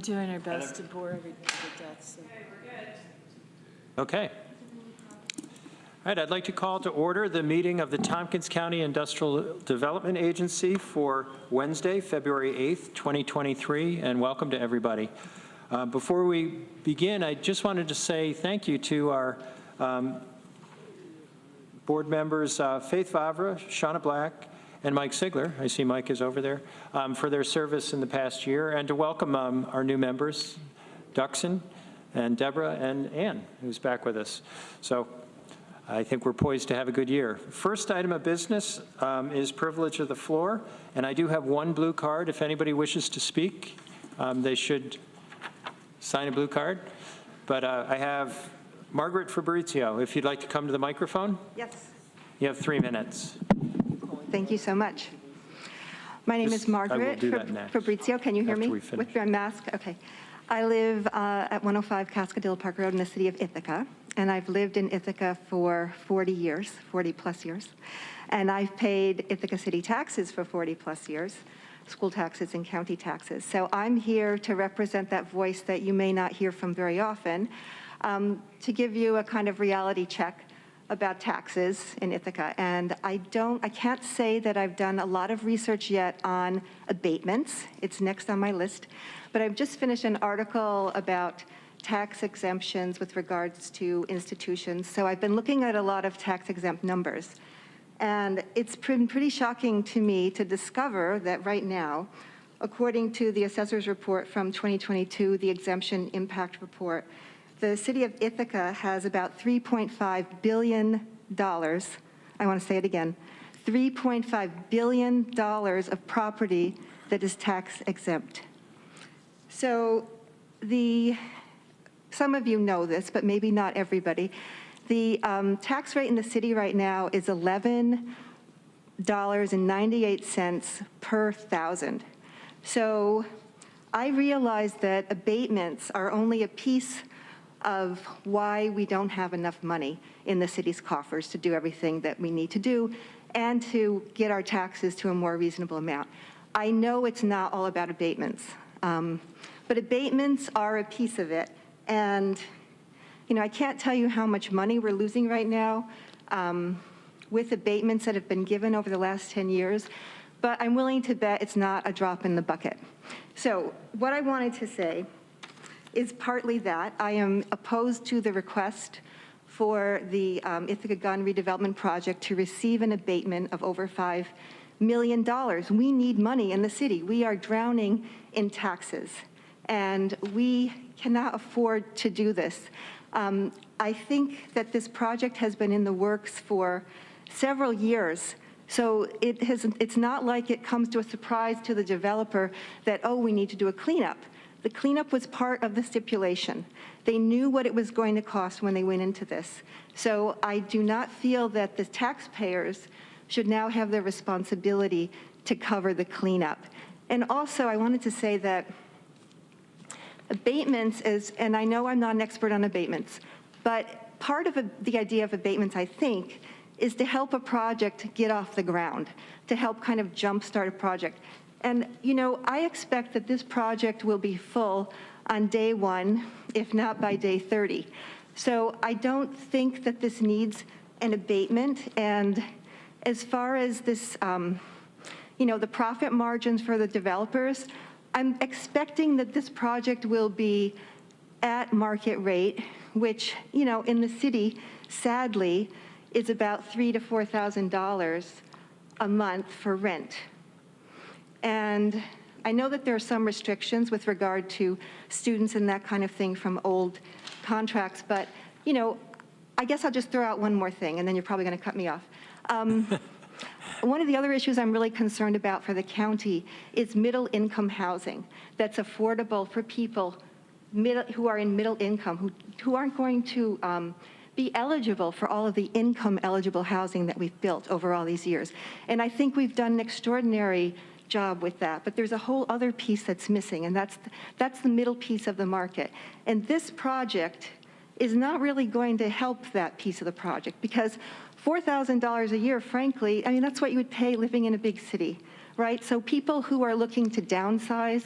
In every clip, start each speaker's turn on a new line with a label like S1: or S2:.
S1: doing our best to bore everybody to death. So.
S2: Okay, we're good.
S3: Okay. All right, I'd like to call to order the meeting of the Tompkins County Industrial Development Agency for Wednesday, February 8th, 2023, and welcome to everybody. Before we begin, I just wanted to say thank you to our board members, Faith Vavra, Shauna Black, and Mike Sigler, I see Mike is over there, for their service in the past year, and to welcome our new members, Duxon and Deborah and Ann, who's back with us. So I think we're poised to have a good year. First item of business is privilege of the floor, and I do have one blue card. If anybody wishes to speak, they should sign a blue card. But I have Margaret Fabrizio, if you'd like to come to the microphone.
S4: Yes.
S3: You have 3 minutes.
S4: Thank you so much. My name is Margaret Fabrizio. Can you hear me? With my mask? Okay. I live at 105 Cascadilla Park Road in the city of Ithaca, and I've lived in Ithaca for 40 years, 40 plus years. And I've paid Ithaca city taxes for 40 plus years, school taxes and county taxes. So I'm here to represent that voice that you may not hear from very often, to give you a kind of reality check about taxes in Ithaca. And I can't say that I've done a lot of research yet on abatements. It's next on my list. But I've just finished an article about tax exemptions with regards to institutions. So I've been looking at a lot of tax exempt numbers. And it's been pretty shocking to me to discover that right now, according to the assessor's report from 2022, the exemption impact report, the city of Ithaca has about $3.5 billion, I want to say it again, $3.5 billion of property that is tax exempt. So some of you know this, but maybe not everybody. The tax rate in the city right now is $11.98 per thousand. So I realize that abatements are only a piece of why we don't have enough money in the city's coffers to do everything that we need to do and to get our taxes to a more reasonable amount. I know it's not all about abatements, but abatements are a piece of it. And, you know, I can't tell you how much money we're losing right now with abatements that have been given over the last 10 years, but I'm willing to bet it's not a drop in the bucket. So what I wanted to say is partly that. I am opposed to the request for the Ithaca Gun Redevelopment Project to receive an abatement of over $5 million. We need money in the city. We are drowning in taxes, and we cannot afford to do this. I think that this project has been in the works for several years. So it's not like it comes to a surprise to the developer that, oh, we need to do a cleanup. The cleanup was part of the stipulation. They knew what it was going to cost when they went into this. So I do not feel that the taxpayers should now have the responsibility to cover the cleanup. And also, I wanted to say that abatements is, and I know I'm not an expert on abatements, but part of the idea of abatements, I think, is to help a project get off the ground, to help kind of jumpstart a project. And, you know, I expect that this project will be full on day 1, if not by day 30. So I don't think that this needs an abatement. And as far as this, you know, the profit margins for the developers, I'm expecting that this project will be at market rate, which, you know, in the city, sadly, is about $3,000 to $4,000 a month for rent. And I know that there are some restrictions with regard to students and that kind of thing from old contracts, but, you know, I guess I'll just throw out one more thing, and then you're probably going to cut me off. One of the other issues I'm really concerned about for the county is middle-income housing that's affordable for people who are in middle income, who aren't going to be eligible for all of the income-eligible housing that we've built over all these years. And I think we've done an extraordinary job with that, but there's a whole other piece that's missing, and that's the middle piece of the market. And this project is not really going to help that piece of the project, because $4,000 a year, frankly, I mean, that's what you would pay living in a big city, right? So people who are looking to downsize,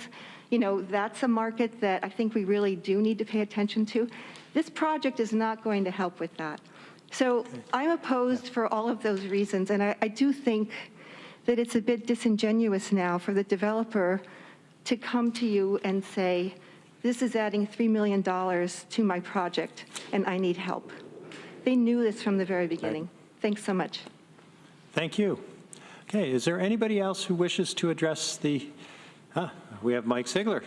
S4: you know, that's a market that I think we really do need to pay attention to. This project is not going to help with that. So I'm opposed for all of those reasons, and I do think that it's a bit disingenuous now for the developer to come to you and say, this is adding $3 million to my project, and I need help. They knew this from the very beginning. Right. Thanks so much.
S3: Thank you. Okay, is there anybody else who wishes to address the, we have Mike Sigler.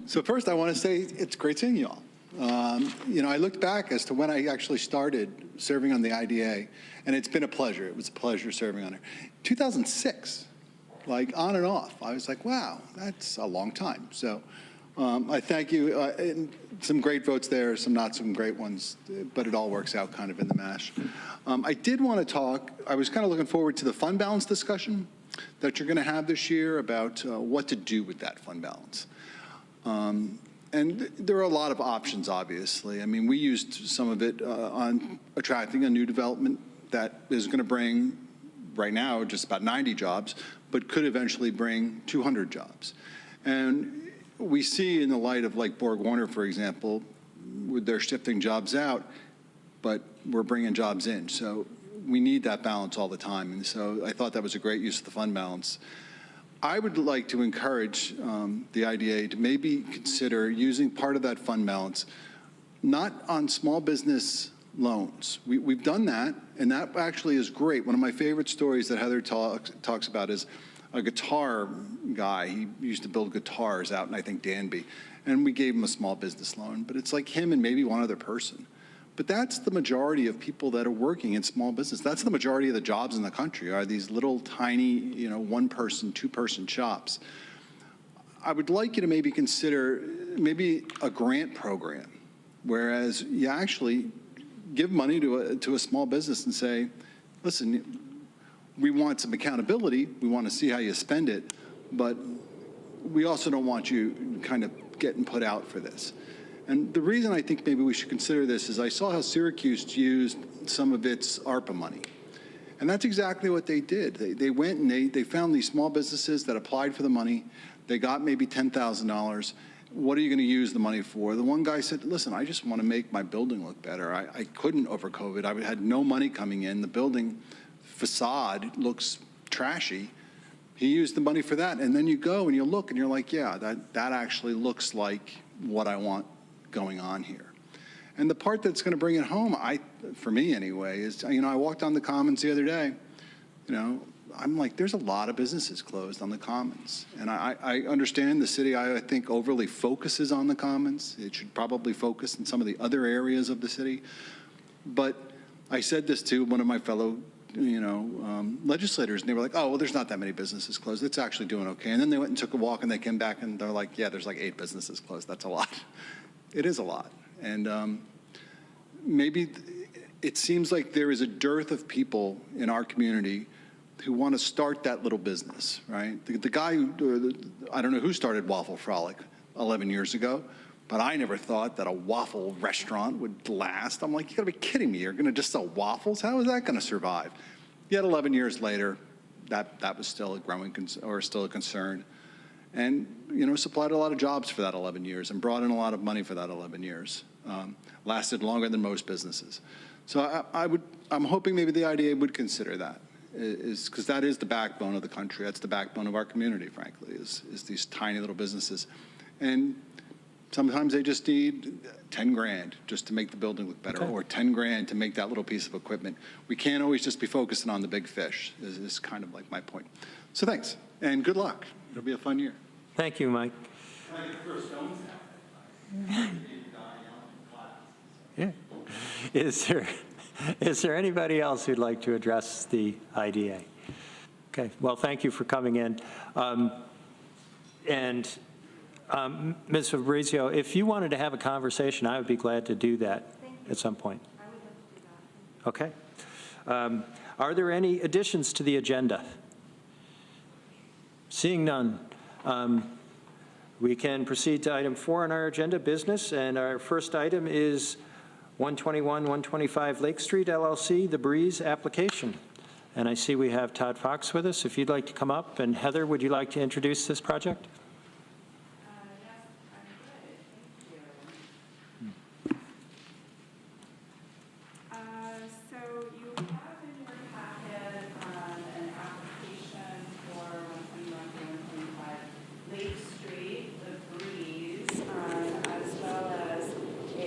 S2: So first I want to say it's great seeing you all. You know, I looked back as to when I actually started serving on the IDA, and it's been a pleasure. It was a pleasure serving on it. 2006, like on and off. I was like, wow, that's a long time. So I thank you. And some great votes there, some not some great ones, but it all works out kind of in the mash. I did want to talk, I was kind of looking forward to the fund balance discussion that you're going to have this year about what to do with that fund balance. And there are a lot of options, obviously. I mean, we used some of it on attracting a new development that is going to bring, right now, just about 90 jobs, but could eventually bring 200 jobs. And we see in the light of like Borg Warner, for example, they're shifting jobs out, but we're bringing jobs in. So we need that balance all the time. And so I thought that was a great use of the fund balance. I would like to encourage the IDA to maybe consider using part of that fund balance, not on small business loans. We've done that, and that actually is great. One of my favorite stories that Heather talks about is a guitar guy. He used to build guitars out in, I think, Danby, and we gave him a small business loan. But it's like him and maybe one other person. But that's the majority of people that are working in small business. That's the majority of the jobs in the country are these little tiny, you know, one-person, two-person shops. I would like you to maybe consider maybe a grant program, whereas you actually give money to a small business and say, listen, we want some accountability. We want to see how you spend it, but we also don't want you kind of getting put out for this. And the reason I think maybe we should consider this is I saw how Syracuse used some of its ARPA money. And that's exactly what they did. They went and they found these small businesses that applied for the money. They got maybe $10,000. What are you going to use the money for? The one guy said, listen, I just want to make my building look better. I couldn't over COVID. I had no money coming in. The building facade looks trashy. He used the money for that. And then you go and you look and you're like, yeah, that actually looks like what I want going on here. And the part that's going to bring it home, for me anyway, is, you know, I walked on the Commons the other day, you know, I'm like, there's a lot of businesses closed on the Commons. And I understand the city, I think, overly focuses on the Commons. It should probably focus in some of the other areas of the city. But I said this to one of my fellow, you know, legislators, and they were like, oh, well, there's not that many businesses closed. It's actually doing okay. And then they went and took a walk, and they came back, and they're like, yeah, there's like 8 businesses closed. That's a lot. It is a lot. And maybe it seems like there is a dearth of people in our community who want to start that little business, right? The guy, I don't know who started Waffle Frolic 11 years ago, but I never thought that a waffle restaurant would last. I'm like, you gotta be kidding me. You're gonna just sell waffles? How is that gonna survive? Yet 11 years later, that was still a growing still a concern. And, you know, supplied a lot of jobs for that 11 years and brought in a lot of money for that 11 years. Lasted longer than most businesses. So I'm hoping maybe the IDA would consider that, because that is the backbone of the country. That's the backbone of our community, frankly, is these tiny little businesses. And sometimes they just need 10 grand just to make the building look better, or 10 grand to make that little piece of equipment. We can't always just be focusing on the big fish, is kind of like my point. So thanks, and good luck. It'll be a fun year.
S3: Thank you, Mike. Yeah. Is there anybody else who'd like to address the IDA? Okay, well, thank you for coming in. Ms. Fabrizio, if you wanted to have a conversation, I would be glad to do that at some point. I would love to do that. Okay. Are there any additions to the agenda? Seeing none, we can proceed to item 4 on our agenda, business, and our first item is 121-125 Lake Street, LLC, The Breeze application. And I see we have Todd Fox with us. If you'd like to come up. And Heather, would you like to introduce this project?
S5: Yes, I'm good. Thank you. So you have in your packet an application for 121-125 Lake Street, the Breeze, as well as a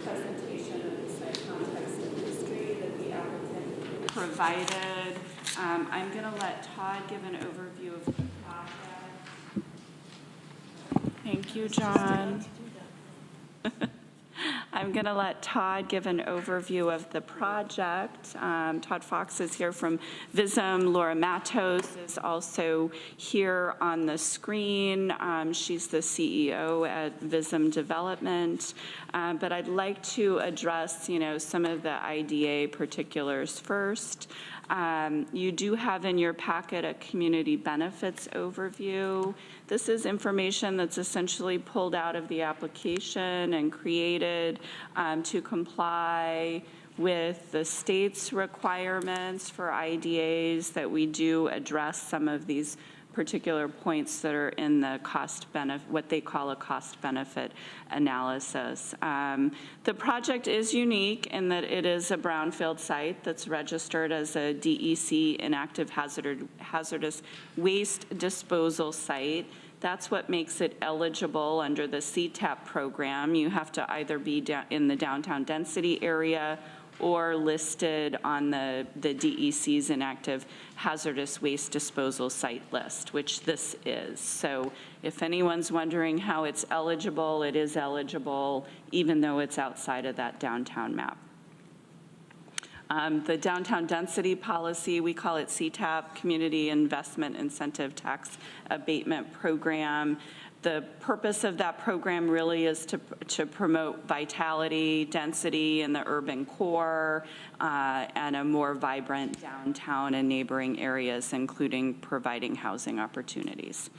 S5: presentation of the site context and history that the applicant provided. I'm going to let Todd give an overview of the project. Thank you, John. I'm going to let Todd give an overview of the project. Todd Fox is here from VISM. Laura Matos is also here on the screen. She's the CEO at VISM Development. But I'd like to address, some of the IDA particulars first. You do have in your packet a community benefits overview. This is information that's essentially pulled out of the application and created to comply with the state's requirements for IDAs, that we do address some of these particular points that are in the cost benefit, what they call a cost benefit analysis. The project is unique in that it is a brownfield site that's registered as a DEC inactive hazardous waste disposal site. That's what makes it eligible under the CTAP program. You have to either be in the downtown density area or listed on the DEC's inactive hazardous waste disposal site list, which this is. So if anyone's wondering how it's eligible, it is eligible even though it's outside of that downtown map. The downtown density policy, we call it CTAP, Community Investment Incentive Tax Abatement Program. The purpose of that program really is to promote vitality, density in the urban core, and a more vibrant downtown and neighboring areas, including providing housing opportunities.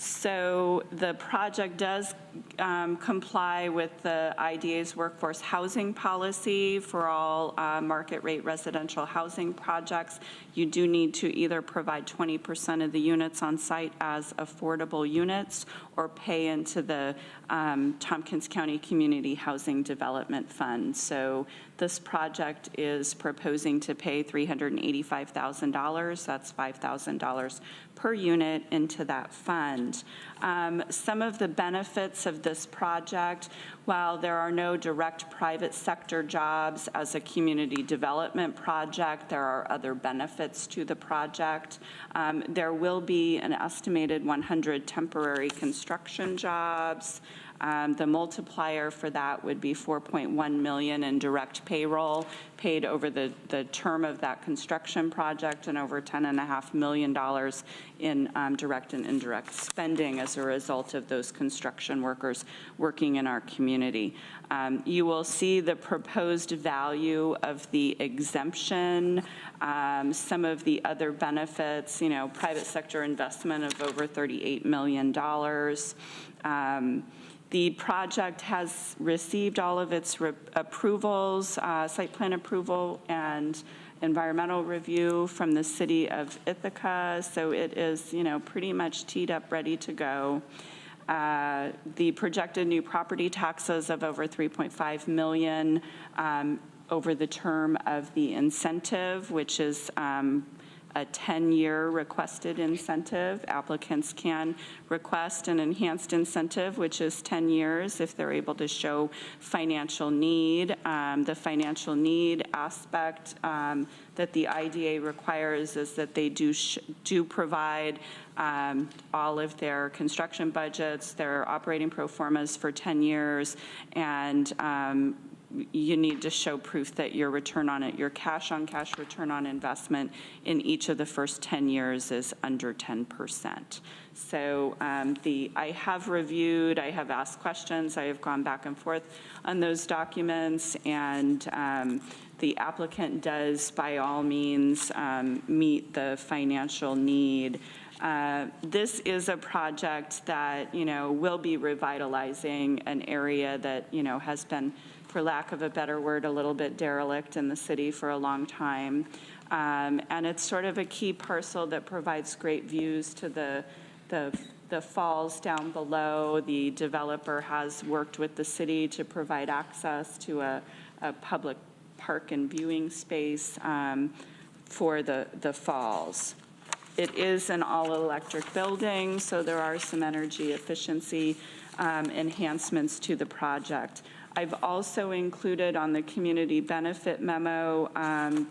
S5: So the project does comply with the IDA's workforce housing policy for all market rate residential housing projects. You do need to either provide 20% of the units on site as affordable units or pay into the Tompkins County Community Housing Development Fund. So this project is proposing to pay $385,000. That's $5,000 per unit into that fund. Some of the benefits of this project, while there are no direct private sector jobs as a community development project, there are other benefits to the project. There will be an estimated 100 temporary construction jobs. The multiplier for that would be $4.1 million in direct payroll paid over the term of that construction project, and over $10.5 million in direct and indirect spending as a result of those construction workers working in our community. You will see the proposed value of the exemption, some of the other benefits, private sector investment of over $38 million. The project has received all of its approvals, site plan approval and environmental review from the city of Ithaca, so it is, pretty much teed up, ready to go. The projected new property taxes of over $3.5 million over the term of the incentive, which is a 10-year requested incentive. Applicants can request an enhanced incentive, which is 10 years if they're able to show financial need. The financial need aspect that the IDA requires is that they do provide all of their construction budgets, their operating pro formas for 10 years, and you need to show proof that your return on it, your cash-on-cash return on investment in each of the first 10 years is under 10%. So I have reviewed, I have asked questions, I have gone back and forth on those documents, and the applicant does, by all means, meet the financial need. This is a project that, will be revitalizing an area that, has been for lack of a better word, a little bit derelict in the city for a long time. And it's sort of a key parcel that provides great views to the falls down below. The developer has worked with the city to provide access to a public park and viewing space for the falls. It is an all-electric building, so there are some energy efficiency enhancements to the project. I've also included on the community benefit memo,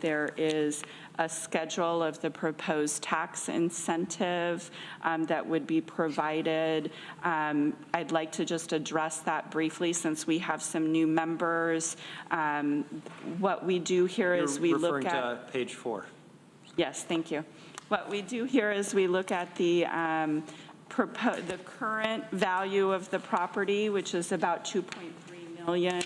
S5: there is a schedule of the proposed tax incentive that would be provided. I'd like to just address that briefly since we have some new members. What we do here is we look at—
S3: You're referring to page 4.
S5: Yes, thank you. What we do here is we look at the current value of the property, which is about $2.3 million.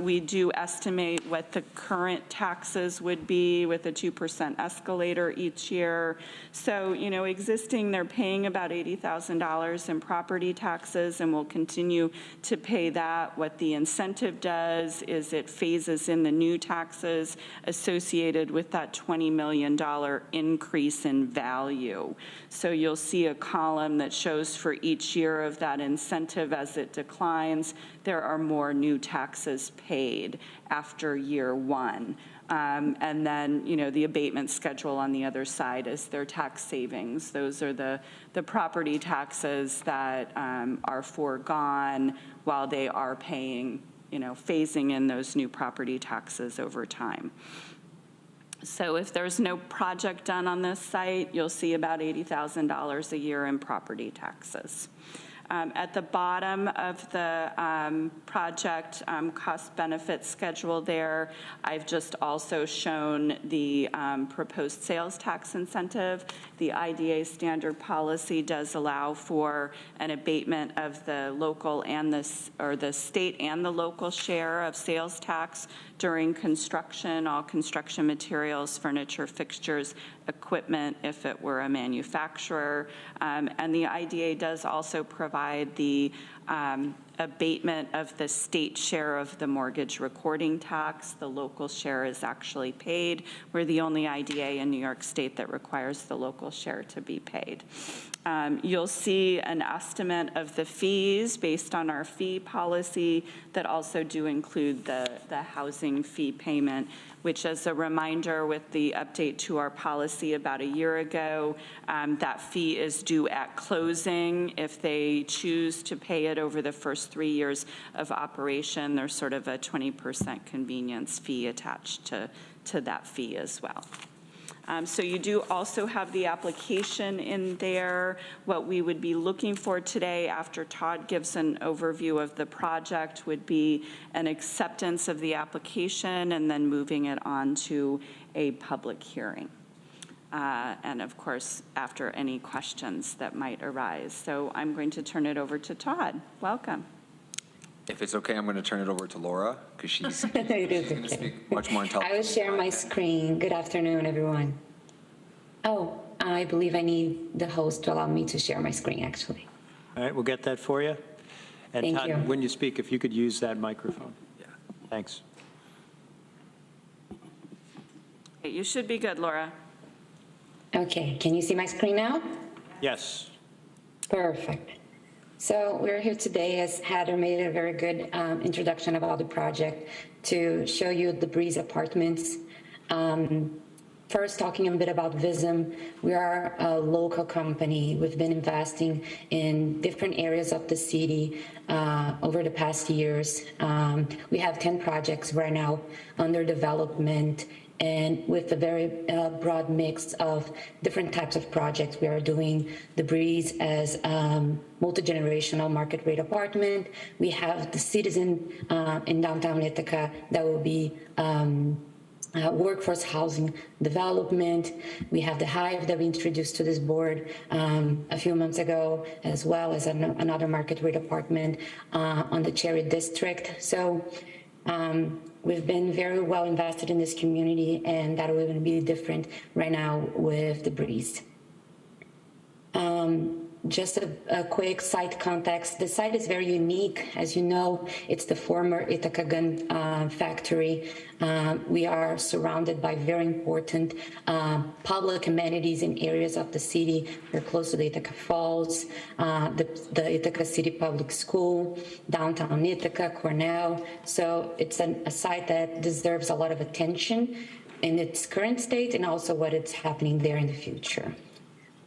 S5: We do estimate what the current taxes would be with a 2% escalator each year. So, you know, existing, they're paying about $80,000 in property taxes and will continue to pay that. What the incentive does is it phases in the new taxes associated with that $20 million increase in value. So you'll see a column that shows for each year of that incentive as it declines, there are more new taxes paid after year one. And then, you know, the abatement schedule on the other side is their tax savings. Those are the property taxes that are foregone while they are paying, you know, phasing in those new property taxes over time. So if there's no project done on this site, you'll see about $80,000 a year in property taxes. At the bottom of the project cost-benefit schedule there, I've just also shown the proposed sales tax incentive. The IDA standard policy does allow for an abatement of the local and the state and the local share of sales tax during construction, all construction materials, furniture, fixtures, equipment, if it were a manufacturer. And the IDA does also provide the abatement of the state share of the mortgage recording tax. The local share is actually paid. We're the only IDA in New York State that requires the local share to be paid. You'll see an estimate of the fees based on our fee policy that also do include the housing fee payment, which, as a reminder, with the update to our policy about a year ago, that fee is due at closing. If they choose to pay it over the first 3 years of operation, there's sort of a 20% convenience fee attached to that fee as well. So you do also have the application in there. What we would be looking for today, after Todd gives an overview of the project, would be an acceptance of the application and then moving it on to a public hearing. And of course, after any questions that might arise. So I'm going to turn it over to Todd. Welcome.
S6: If it's okay, I'm going to turn it over to Laura because she's
S7: It is
S6: going to
S7: okay.
S6: speak much more intelligently.
S7: I will share my screen. Good afternoon, everyone. Oh, I believe I need the host to allow me to share my screen, actually.
S3: All right, we'll get that for you. And
S7: Thank
S3: Todd,
S7: you.
S3: when you speak, if you could use that microphone.
S6: Yeah.
S3: Thanks.
S5: You should be good, Laura.
S7: Okay, can you see my screen now?
S3: Yes.
S7: Perfect. So we're here today, as Heather made a very good introduction about the project, to show you the Breeze Apartments. First, talking a bit about Vism, we are a local company. We've been investing in different areas of the city over the past years. We have 10 projects right now under development, and with a very broad mix of different types of projects. We are doing the Breeze as multi-generational market rate apartment. We have the Citizen in downtown Ithaca that will be workforce housing development. We have the Hive that we introduced to this board a few months ago, as well as another market rate apartment on the Cherry District. So we've been very well invested in this community, and that will even be different right now with the Breeze. Just a quick site context. The site is very unique. As you know, it's the former Ithaca gun factory. We are surrounded by very important public amenities in areas of the city. We're close to the Ithaca Falls, the Ithaca City Public School, downtown Ithaca, Cornell. So it's a site that deserves a lot of attention in its current state and also what is happening there in the future.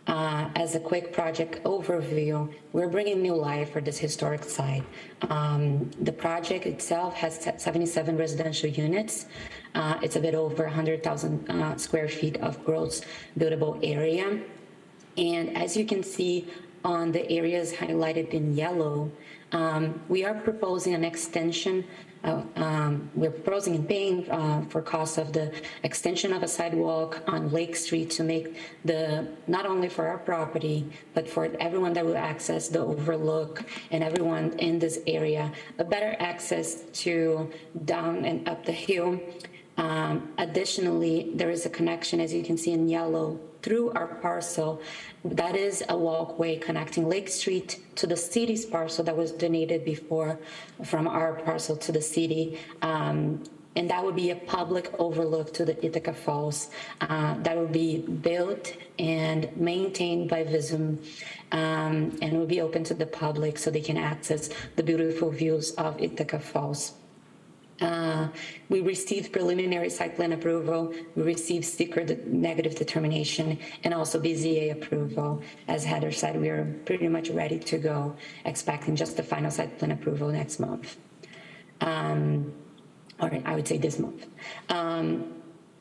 S7: As a quick project overview, we're bringing new life for this historic site. The project itself has 77 residential units. It's a bit over 100,000 square feet of gross buildable area. And as you can see on the areas highlighted in yellow, we are proposing an extension. We're proposing and paying for costs of the extension of a sidewalk on Lake Street to make not only for our property, but for everyone that will access the overlook and everyone in this area, a better access to down and up the hill. Additionally, there is a connection, as you can see in yellow, through our parcel. That is a walkway connecting Lake Street to the city's parcel that was donated before from our parcel to the city. And that would be a public overlook to the Ithaca Falls. That will be built and maintained by Visum and will be open to the public so they can access the beautiful views of Ithaca Falls. We received preliminary site plan approval. We received secret negative determination and also BZA approval. As Heather said, we are pretty much ready to go, expecting just the final site plan approval next month. Or I would say this month.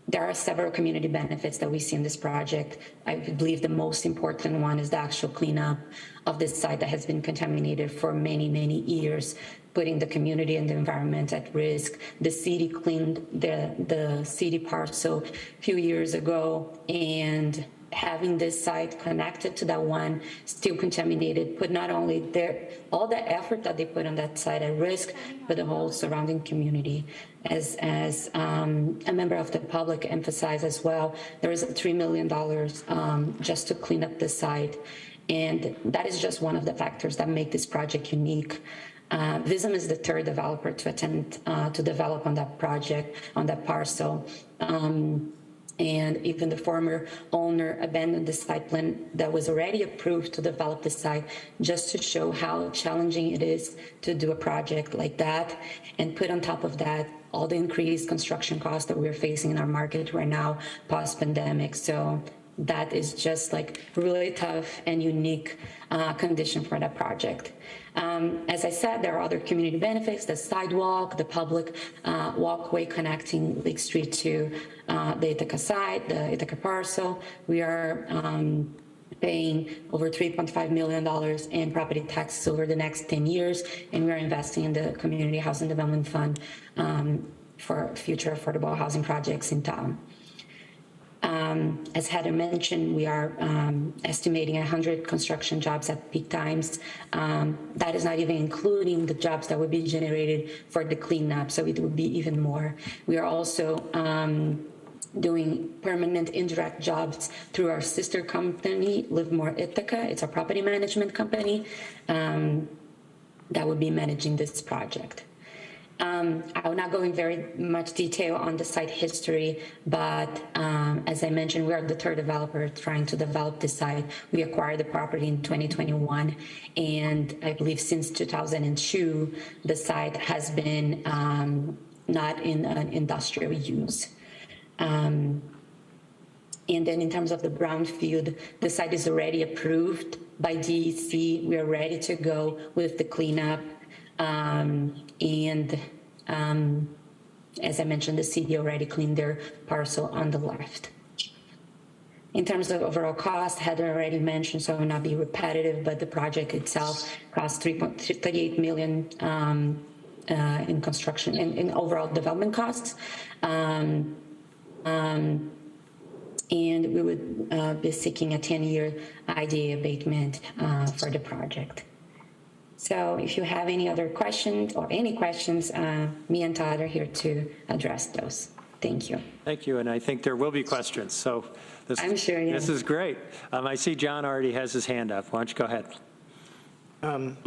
S7: There are several community benefits that we see in this project. I believe the most important one is the actual cleanup of this site that has been contaminated for many, many years, putting the community and the environment at risk. The city cleaned the city parcel a few years ago, and having this site connected to that one still contaminated put not only all the effort that they put on that site at risk, but the whole surrounding community. As a member of the public emphasized as well, there is a $3 million just to clean up the site. And that is just one of the factors that make this project unique. Visum is the third developer to attempt to develop on that project, on that parcel. And even the former owner abandoned the site plan that was already approved to develop the site, just to show how challenging it is to do a project like that. And put on top of that, all the increased construction costs that we're facing in our market right now, post-pandemic. So that is just like really tough and unique condition for that project. As I said, there are other community benefits, the sidewalk, the public walkway connecting Lake Street to the Ithaca site, the Ithaca parcel. We are paying over $3.5 million in property taxes over the next 10 years, and we are investing in the Community Housing Development Fund for future affordable housing projects in town. As Heather mentioned, we are estimating 100 construction jobs at peak times. That is not even including the jobs that would be generated for the cleanup, so it would be even more. We are also doing permanent indirect jobs through our sister company, Livermore Ithaca. It's a property management company that would be managing this project. I will not go in very much detail on the site history, but as I mentioned, we are the third developer trying to develop this site. We acquired the property in 2021, and I believe since 2002, the site has been not in an industrial use. And then in terms of the brownfield, the site is already approved by DEC. We are ready to go with the cleanup. As I mentioned, the city already cleaned their parcel on the left. In terms of overall cost, Heather already mentioned, so I will not be repetitive, but the project itself cost $3.38 million in construction and in overall development costs. And we would be seeking a 10-year IDA abatement for the project. So if you have any other questions or any questions, me and Todd are here to address those. Thank you.
S3: Thank you, and I think there will be questions, so this,
S7: I'm sure, yeah.
S3: This is great. I see John already has his hand up. Why don't you go ahead?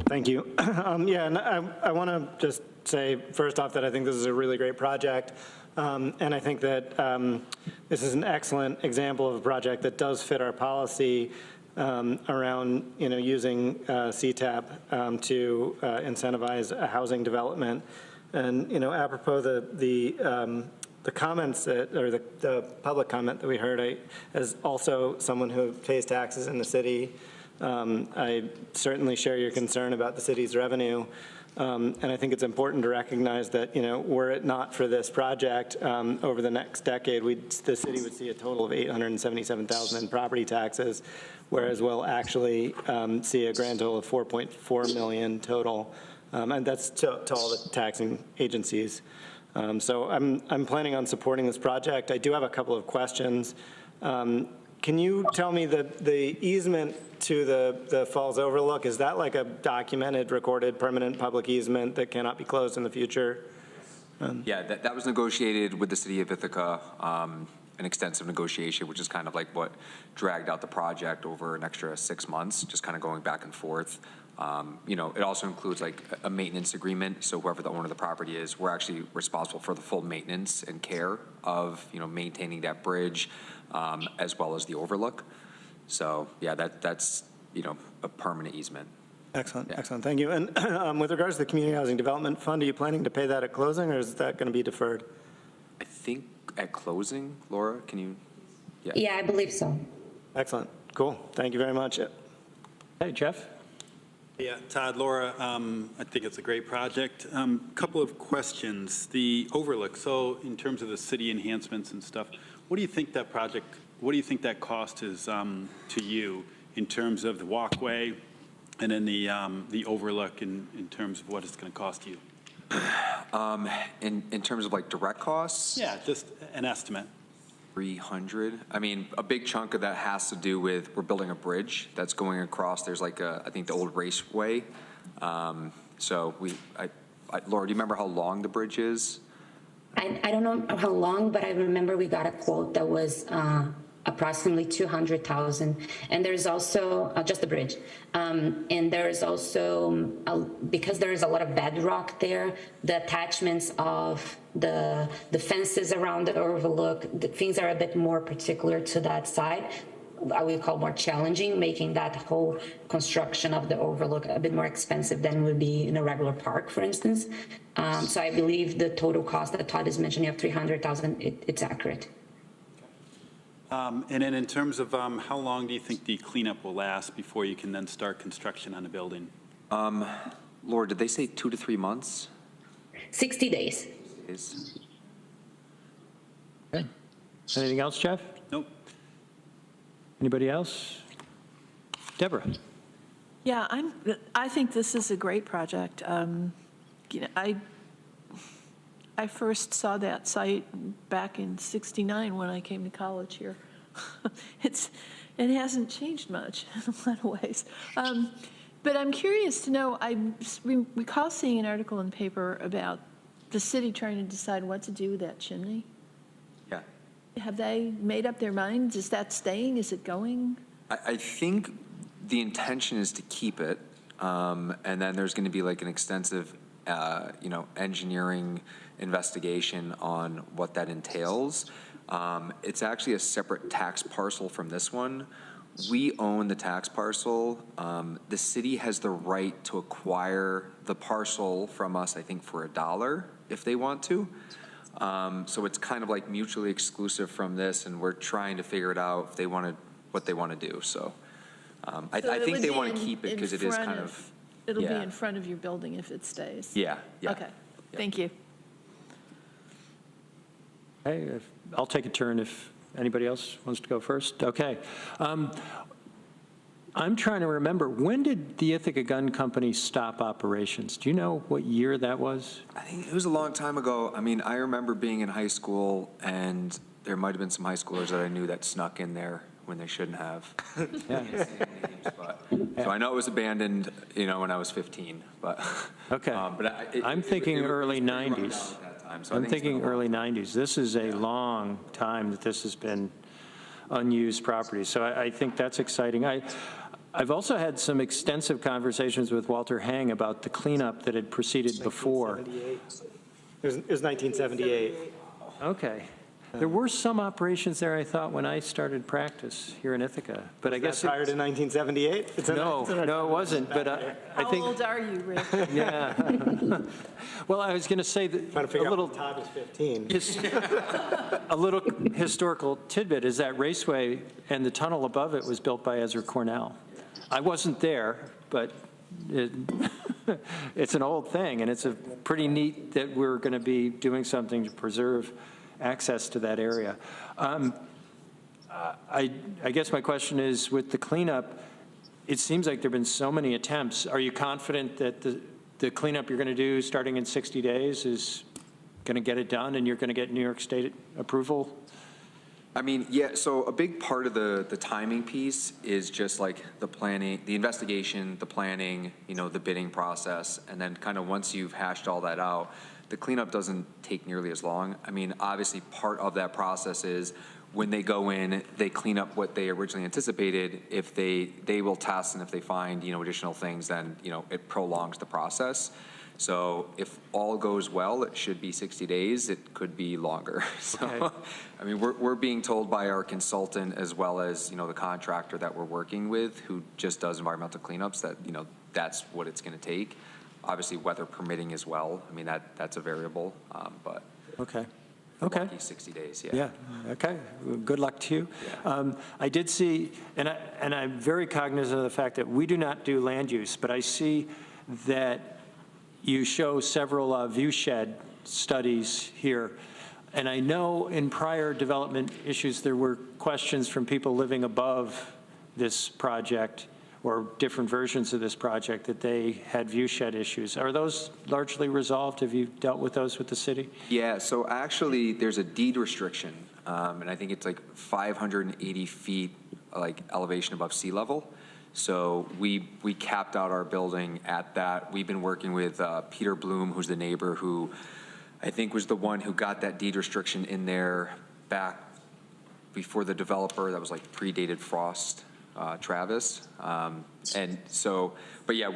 S8: Thank you. Yeah, and I want to just say, first off, that I think this is a really great project. And I think that this is an excellent example of a project that does fit our policy around, using CTAP to incentivize housing development. And, apropos the comments or the public comment that we heard, as also someone who pays taxes in the city, I certainly share your concern about the city's revenue. And I think it's important to recognize that, were it not for this project, over the next decade, the city would see a total of $877,000 in property taxes, whereas we'll actually see a grand total of $4.4 million total, and that's to all the taxing agencies. So I'm planning on supporting this project. I do have a couple of questions. Can you tell me the easement to the Falls Overlook, is that like a documented, recorded, permanent public easement that cannot be closed in the future?
S6: Yeah, that was negotiated with the city of Ithaca, an extensive negotiation, which is kind of like what dragged out the project over an extra 6 months, just kind of going back and forth. It also includes like a maintenance agreement. So whoever the owner of the property is, we're actually responsible for the full maintenance and care of, maintaining that bridge, as well as the overlook. So yeah, that's, a permanent easement.
S8: Excellent,
S6: Yeah.
S8: excellent, thank you. And with regards to the Community Housing Development Fund, are you planning to pay that at closing, or is that going to be deferred?
S6: I think at closing, Laura, can you?
S7: Yeah, I believe so.
S8: Excellent, cool, thank you very much.
S3: Hey, Jeff?
S9: Yeah, Todd, Laura, I think it's a great project. Couple of questions. The overlook, so in terms of the city enhancements and stuff, what do you think that cost is to you in terms of the walkway and then the overlook in terms of what it's going to cost you?
S6: In terms of like direct costs?
S9: Yeah, just an estimate.
S6: 300. I mean, a big chunk of that has to do with, we're building a bridge that's going across. There's like I think the old raceway. So Laura, do you remember how long the bridge is?
S7: I don't know how long, but I remember we got a quote that was approximately 200,000. And there's also just the bridge. And there's also, because there is a lot of bedrock there, the attachments of the fences around the overlook, the things are a bit more particular to that side. I would call more challenging, making that whole construction of the overlook a bit more expensive than would be in a regular park, for instance. So I believe the total cost that Todd is mentioning of 300,000, it's accurate.
S9: And then in terms of how long do you think the cleanup will last before you can then start construction on the building?
S6: Laura, did they say 2 to 3 months?
S7: 60 days.
S3: Okay. Anything else, Jeff?
S9: Nope.
S3: Anybody else? Deborah?
S1: Yeah, I think this is a great project. I first saw that site back in '69 when I came to college here. It hasn't changed much in a lot of ways. But I'm curious to know, I recall seeing an article in the paper about the city trying to decide what to do with that chimney.
S6: Yeah.
S1: Have they made up their minds? Is that staying? Is it going?
S6: I think the intention is to keep it, and then there's going to be like an extensive, engineering investigation on what that entails. It's actually a separate tax parcel from this one. We own the tax parcel. The city has the right to acquire the parcel from us, I think, for $1 if they want to. So it's kind of like mutually exclusive from this, and we're trying to figure it out if they want to, what they want to do. So I think they want to keep it because it is kind of.
S1: It'll be in front of your building if it stays.
S6: Yeah.
S1: Okay, thank you.
S3: Hey, I'll take a turn if anybody else wants to go first. Okay. I'm trying to remember, when did the Ithaca Gun Company stop operations? Do you know what year that was?
S6: I think it was a long time ago. I mean, I remember being in high school, and there might have been some high schoolers that I knew that snuck in there when they shouldn't have.
S3: Yeah.
S6: So I know it was abandoned, when I was 15. But
S3: Okay.
S6: but
S3: I'm thinking early
S6: it was pretty run
S3: 90s.
S6: down at that time. time. So I
S3: I'm
S6: think it's been
S3: thinking
S6: a long
S3: early
S6: time.
S3: 90s. This is a long time that this has been unused property. So I think that's exciting. I've also had some extensive conversations with Walter Hang about the cleanup that had proceeded before.
S8: It was 1978.
S3: Okay. There were some operations there, I thought, when I started practice here in Ithaca, but I guess.
S8: Prior to 1978?
S3: No, it wasn't, but I
S1: How
S3: think.
S1: old are you, Rick?
S3: Yeah. Well, I was going to say that
S8: Trying to figure
S3: a
S8: out
S3: little.
S8: when Todd was 15.
S3: A little historical tidbit is that raceway and the tunnel above it was built by Ezra Cornell. I wasn't there, but it's an old thing, and it's a pretty neat that we're going to be doing something to preserve access to that area. I guess my question is, with the cleanup, it seems like there have been so many attempts. Are you confident that the cleanup you're going to do starting in 60 days is going to get it done, and you're going to get New York State approval?
S6: I mean, yeah, so a big part of the timing piece is just like the planning, the investigation, the planning, the bidding process, and then kind of once you've hashed all that out, the cleanup doesn't take nearly as long. I mean, obviously, part of that process is when they go in, they clean up what they originally anticipated. If they will test, and if they find, additional things, then, it prolongs the process. So if all goes well, it should be 60 days. It could be longer. So,
S3: Okay.
S6: I mean, we're being told by our consultant as well as, the contractor that we're working with who just does environmental cleanups that, that's what it's going to take. Obviously, weather permitting as well. I mean, that's a variable, but
S3: Okay.
S6: we're
S3: Okay.
S6: lucky 60 days, yeah.
S3: Yeah, okay. Well, good luck to you. I did see, and I'm very cognizant of the fact that we do not do land use, but I see that you show several viewshed studies here. And I know in prior development issues, there were questions from people living above this project or different versions of this project that they had viewshed issues. Are those largely resolved? Have you dealt with those with the city?
S6: Yeah, so actually, there's a deed restriction, and I think it's like 580 feet, like elevation above sea level. So we capped out our building at that. We've been working with Peter Bloom, who's the neighbor, who I think was the one who got that deed restriction in there back before the developer. That was like predated Frost, Travis. And so, but yeah,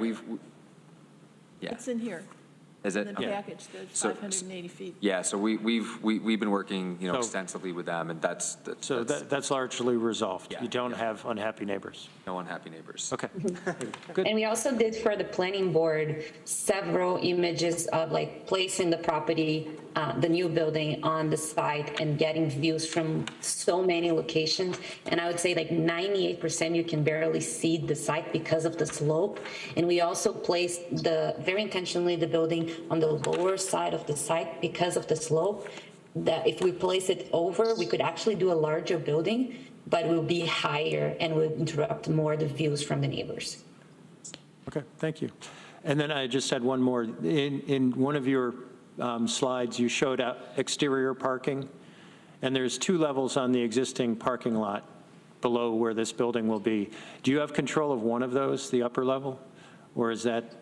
S6: yeah.
S1: It's in here,
S6: Is
S1: in
S6: it?
S1: the
S6: Okay.
S1: package, the
S6: So-
S1: 580 feet.
S6: Yeah, so we've been working,
S3: So-
S6: extensively with them, and that's
S3: That's largely resolved.
S6: Yeah,
S3: You don't
S6: yeah.
S3: have unhappy neighbors.
S6: no unhappy neighbors.
S3: Okay.
S7: And we also did for the planning board several images of like placing the property, the new building on the site and getting views from so many locations. And I would say like 98% you can barely see the site because of the slope. And we also placed very intentionally the building on the lower side of the site because of the slope. That if we place it over, we could actually do a larger building, but it will be higher and would interrupt more the views from the neighbors.
S3: Okay, thank you. And then I just had one more. In one of your slides, you showed exterior parking, and there's 2 levels on the existing parking lot below where this building will be. Do you have control of one of those, the upper level? Or is that,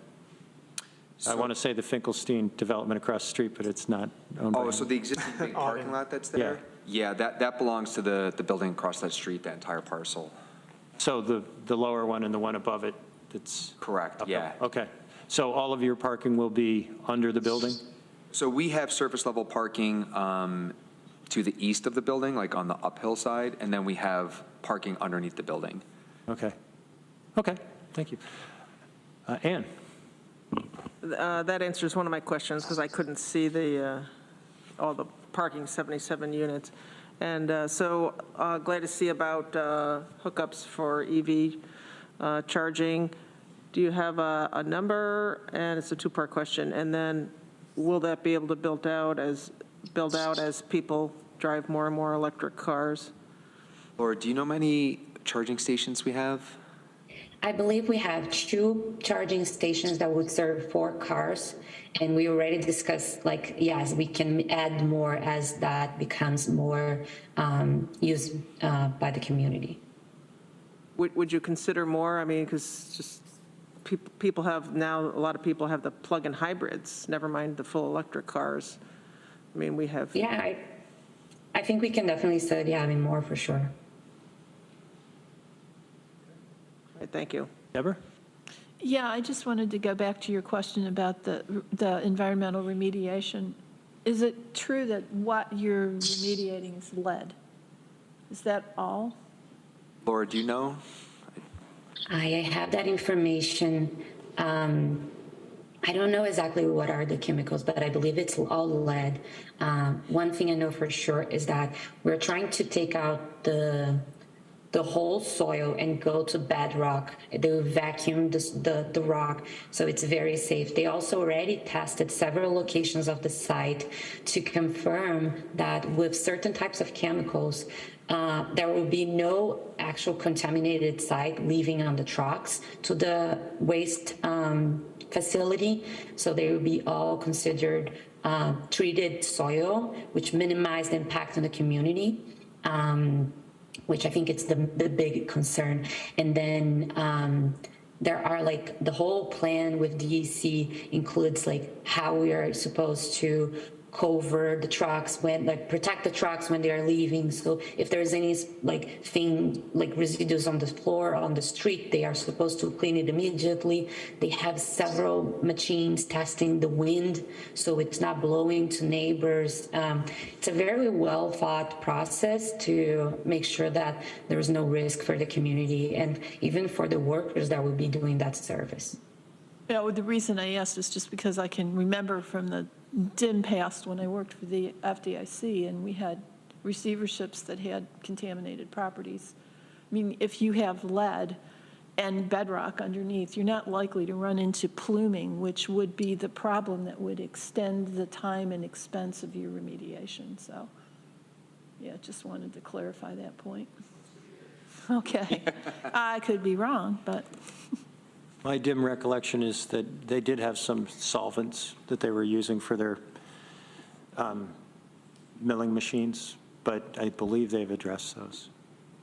S3: I want to say the Finkelstein development across the street, but it's not owned by
S6: Oh, so the existing big parking lot that's there? Yeah, that belongs to the building across that street, that entire parcel.
S3: So the lower one and the one above it, that's?
S6: Correct,
S3: uphill.
S6: yeah.
S3: Okay. So all of your parking will be under the building?
S6: So we have surface level parking to the east of the building, like on the uphill side, and then we have parking underneath the building.
S3: Okay. Okay, thank you. Ann?
S10: That answers one of my questions, because I couldn't see all the parking, 77 units. And so glad to see about hookups for EV charging. Do you have a number? And it's a 2-part question. And then will that be able to build out as people drive more and more electric cars?
S6: Laura, do you know how many charging stations we have?
S7: I believe we have 2 charging stations that would serve 4 cars. And we already discussed, like, yes, we can add more as that becomes more used by the community.
S10: Would you consider more? I mean, because just people have now, a lot of people have the plug-in hybrids, never mind the full electric cars. I mean, we have.
S7: Yeah, I think we can definitely study having more for sure.
S10: Right, thank you.
S3: Deborah?
S1: Yeah, I just wanted to go back to your question about the environmental remediation. Is it true that what you're remediating is lead? Is that all?
S6: Laura, do you know?
S7: I have that information. I don't know exactly what are the chemicals, but I believe it's all lead. One thing I know for sure is that we're trying to take out the whole soil and go to bedrock. They will vacuum the rock, so it's very safe. They also already tested several locations of the site to confirm that with certain types of chemicals, there will be no actual contaminated site leaving on the trucks to the waste facility. So they will be all considered treated soil, which minimize the impact on the community. Which I think it's the big concern. And then there are like the whole plan with DEC includes like how we are supposed to cover the trucks when, like, protect the trucks when they are leaving. So if there's any like thing like residues on the floor on the street, they are supposed to clean it immediately. They have several machines testing the wind so it's not blowing to neighbors. It's a very well thought process to make sure that there's no risk for the community and even for the workers that will be doing that service.
S1: Yeah, the reason I asked is just because I can remember from the dim past when I worked for the FDIC and we had receiverships that had contaminated properties. I mean, if you have lead and bedrock underneath, you're not likely to run into pluming, which would be the problem that would extend the time and expense of your remediation. So, yeah, just wanted to clarify that point. Okay. I could be wrong, but...
S3: My dim recollection is that they did have some solvents that they were using for their milling machines, but I believe they've addressed those.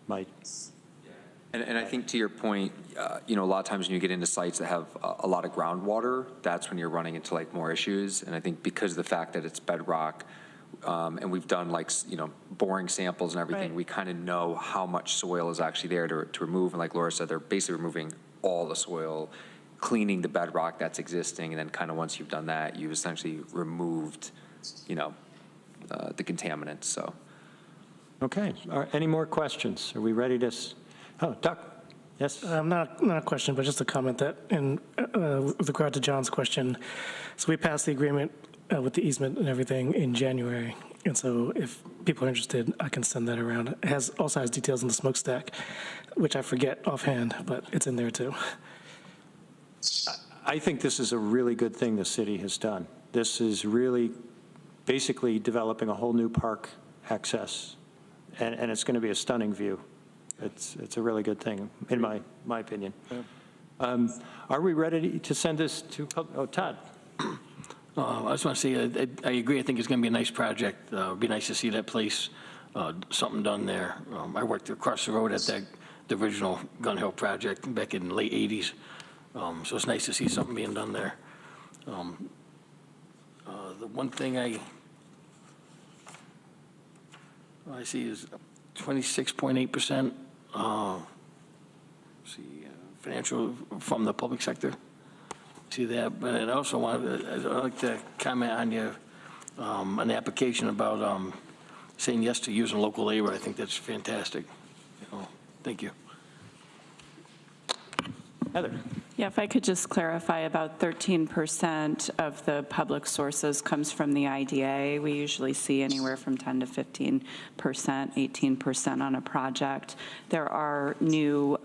S6: And I think to your point, a lot of times when you get into sites that have a lot of groundwater, that's when you're running into like more issues. And I think because of the fact that it's bedrock, and we've done like, boring samples and everything,
S1: Right.
S6: we kind of know how much soil is actually there to remove. And like Laura said, they're basically removing all the soil, cleaning the bedrock that's existing, and then kind of once you've done that, you've essentially removed, the contaminants. So.
S3: Okay. Any more questions? Are we ready to? Doc. Yes.
S11: Not a question, but just a comment that, with regard to John's question, so we passed the agreement with the easement and everything in January, and so if people are interested, I can send that around. It also has details on the smokestack, which I forget offhand, but it's in there too.
S3: I think this is a really good thing the city has done. This is really basically developing a whole new park access, and it's going to be a stunning view. It's a really good thing, in my opinion. Are we ready to send this to, Todd?
S12: I just want to say, I agree. I think it's going to be a nice project. It'd be nice to see that place, something done there. I worked across the road at the original Gun Hill project back in the late 80s. So it's nice to see something being done there. The one thing I see is 26.8%. Financial from the public sector. See that, but I also I'd like to comment on your an application about saying yes to using local labor. I think that's fantastic. Thank you.
S3: Heather.
S5: Yeah, if I could just clarify, about 13% of the public sources comes from the IDA. We usually see anywhere from 10 to 15%, 18% on a project. There are new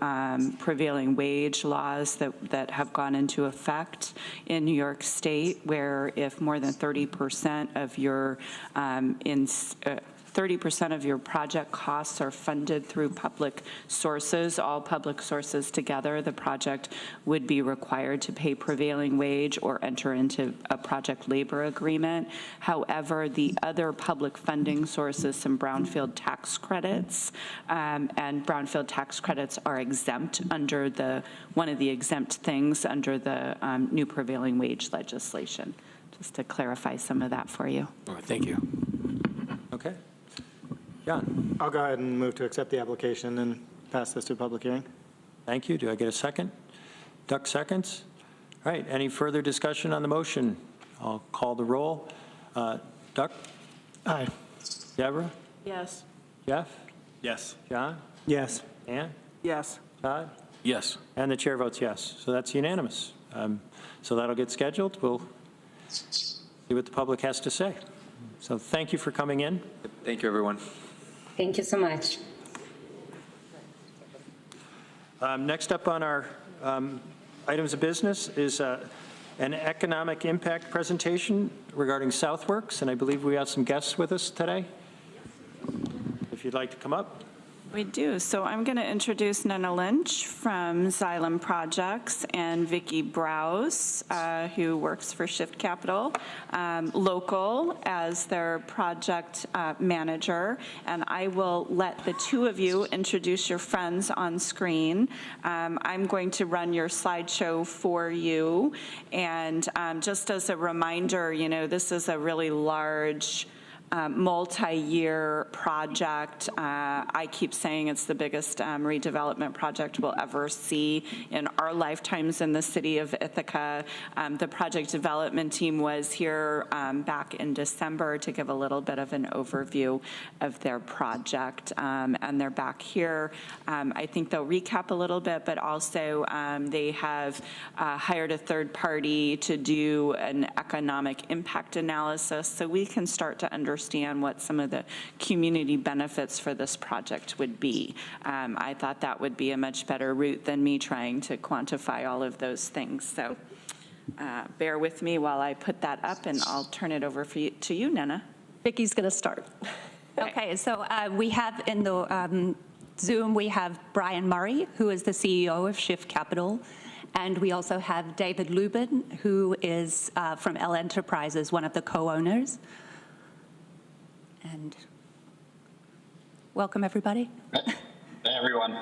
S5: prevailing wage laws that have gone into effect in New York State, where if more than 30% of your 30% of your project costs are funded through public sources, all public sources together, the project would be required to pay prevailing wage or enter into a project labor agreement. However, the other public funding sources, some brownfield tax credits, and brownfield tax credits are exempt under one of the exempt things under the new prevailing wage legislation. just to clarify some of that for you.
S12: All right, thank you.
S3: Okay. John?
S8: I'll go ahead and move to accept the application and pass this to a public hearing.
S3: Thank you. Do I get a second? Duck seconds. All right, any further discussion on the motion? I'll call the roll. Duck?
S11: Aye.
S3: Deborah?
S1: Yes.
S3: Jeff?
S9: Yes.
S3: John?
S8: Yes.
S3: Ann?
S10: Yes.
S3: Todd?
S12: Yes.
S3: And the chair votes yes. So that's unanimous. So that'll get scheduled. We'll see what the public has to say. So thank you for coming in.
S6: Thank you, everyone.
S7: Thank you so much.
S3: Next up on our items of business is an economic impact presentation regarding Southworks, and I believe we have some guests with us today. If you'd like to come up.
S5: We do. So I'm going to introduce Nana Lynch from Xylem Projects and Vicki Browse, who works for Shift Capital, local as their project manager. And I will let the two of you introduce your friends on screen. I'm going to run your slideshow for you. And just as a reminder, you know, this is a really large multi-year project. I keep saying it's the biggest redevelopment project we'll ever see in our lifetimes in the city of Ithaca. The project development team was here back in December to give a little bit of an overview of their project, and they're back here. I think they'll recap a little bit, but also they have hired a third party to do an economic impact analysis so we can start to understand what some of the community benefits for this project would be. I thought that would be a much better route than me trying to quantify all of those things. So bear with me while I put that up, and I'll turn it over to you, Nana.
S13: Vicki's going to start. Okay, so we have in the Zoom, we have Brian Murray, who is the CEO of Shift Capital. And we also have David Lubin, who is from L Enterprises, one of the co-owners. And welcome, everybody.
S14: Hey, everyone.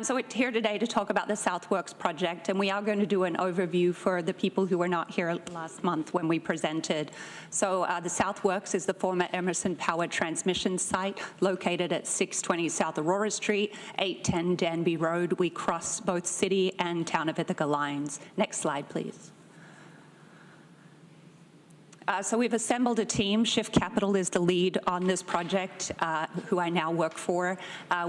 S13: So we're here today to talk about the Southworks project, and we are going to do an overview for the people who were not here last month when we presented. So the Southworks is the former Emerson Power Transmission site located at 620 South Aurora Street, 810 Danby Road. We cross both city and town of Ithaca lines. Next slide, please. So we've assembled a team. Shift Capital is the lead on this project, who I now work for,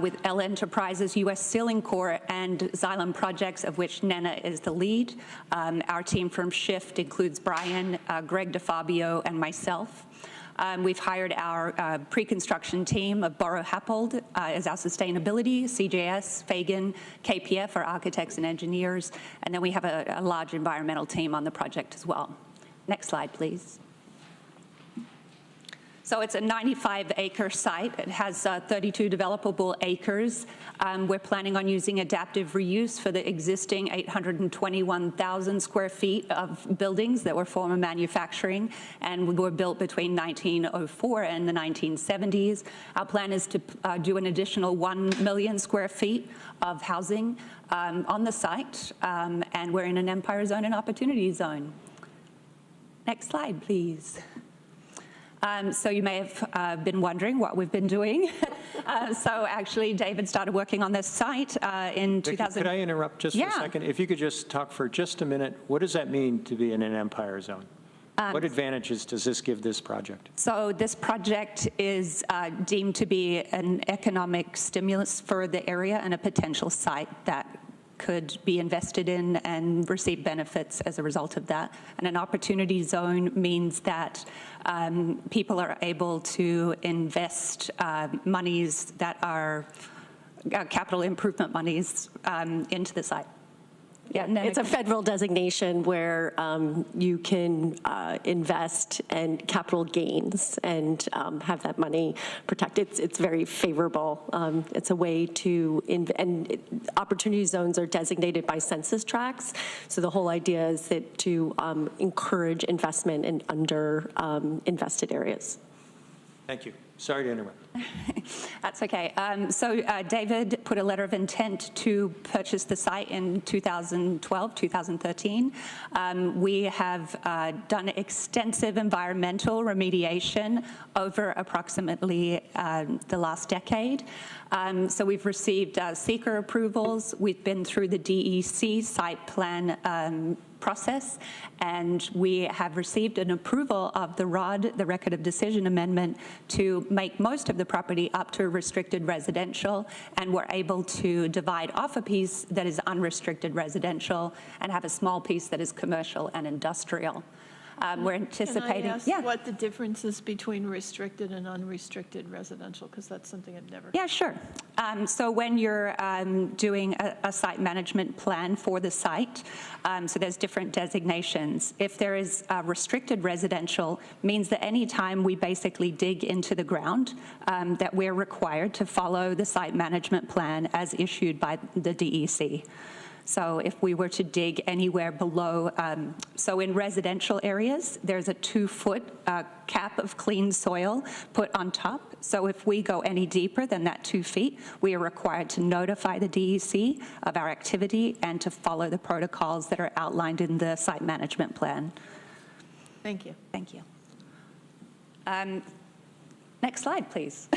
S13: with L Enterprises, U.S. Sealing Corps, and Xylem Projects, of which Nana is the lead. Our team from Shift includes Brian, Greg DeFabio, and myself. We've hired our pre-construction team of Borough Happold as our sustainability, CJS, Fagan, KPF, our architects and engineers, and then we have a large environmental team on the project as well. Next slide, please. So it's a 95-acre site. It has 32 developable acres. We're planning on using adaptive reuse for the existing 821,000 square feet of buildings that were former manufacturing and were built between 1904 and the 1970s. Our plan is to do an additional 1 million square feet of housing on the site, and we're in an Empire Zone and Opportunity Zone. Next slide, please. So you may have been wondering what we've been doing. So actually, David started working on this site in 2000.
S3: Could I interrupt just for a second? If you could just talk for just a minute, what does that mean to be in an Empire Zone? What advantages does this give this project?
S13: So this project is deemed to be an economic stimulus for the area and a potential site that could be invested in and receive benefits as a result of that. And an opportunity zone means that people are able to invest monies that are capital improvement monies into the site.
S15: Yeah, it's a federal designation where you can invest and capital gains and have that money protected. It's very favorable. It's a way to, and opportunity zones are designated by census tracts. So the whole idea is that to encourage investment in under invested areas.
S3: Thank you. Sorry to interrupt.
S13: That's okay. David put a letter of intent to purchase the site in 2012, 2013. We have done extensive environmental remediation over approximately the last decade. So we've received seeker approvals. We've been through the DEC site plan process, and we have received an approval of the ROD, the Record of Decision Amendment, to make most of the property up to restricted residential, and we're able to divide off a piece that is unrestricted residential and have a small piece that is commercial and industrial. We're anticipating.
S1: Can I ask
S13: yeah.
S1: what the difference is between restricted and unrestricted residential? Because that's something I've never.
S13: Yeah, sure. So when you're doing a site management plan for the site, so there's different designations. If there is restricted residential, means that any time we basically dig into the ground, that we're required to follow the site management plan as issued by the DEC. So if we were to dig anywhere below, so in residential areas, there's a 2-foot cap of clean soil put on top. So if we go any deeper than that 2 feet, we are required to notify the DEC of our activity and to follow the protocols that are outlined in the site management plan.
S1: Thank you.
S13: Thank you. Next slide, please.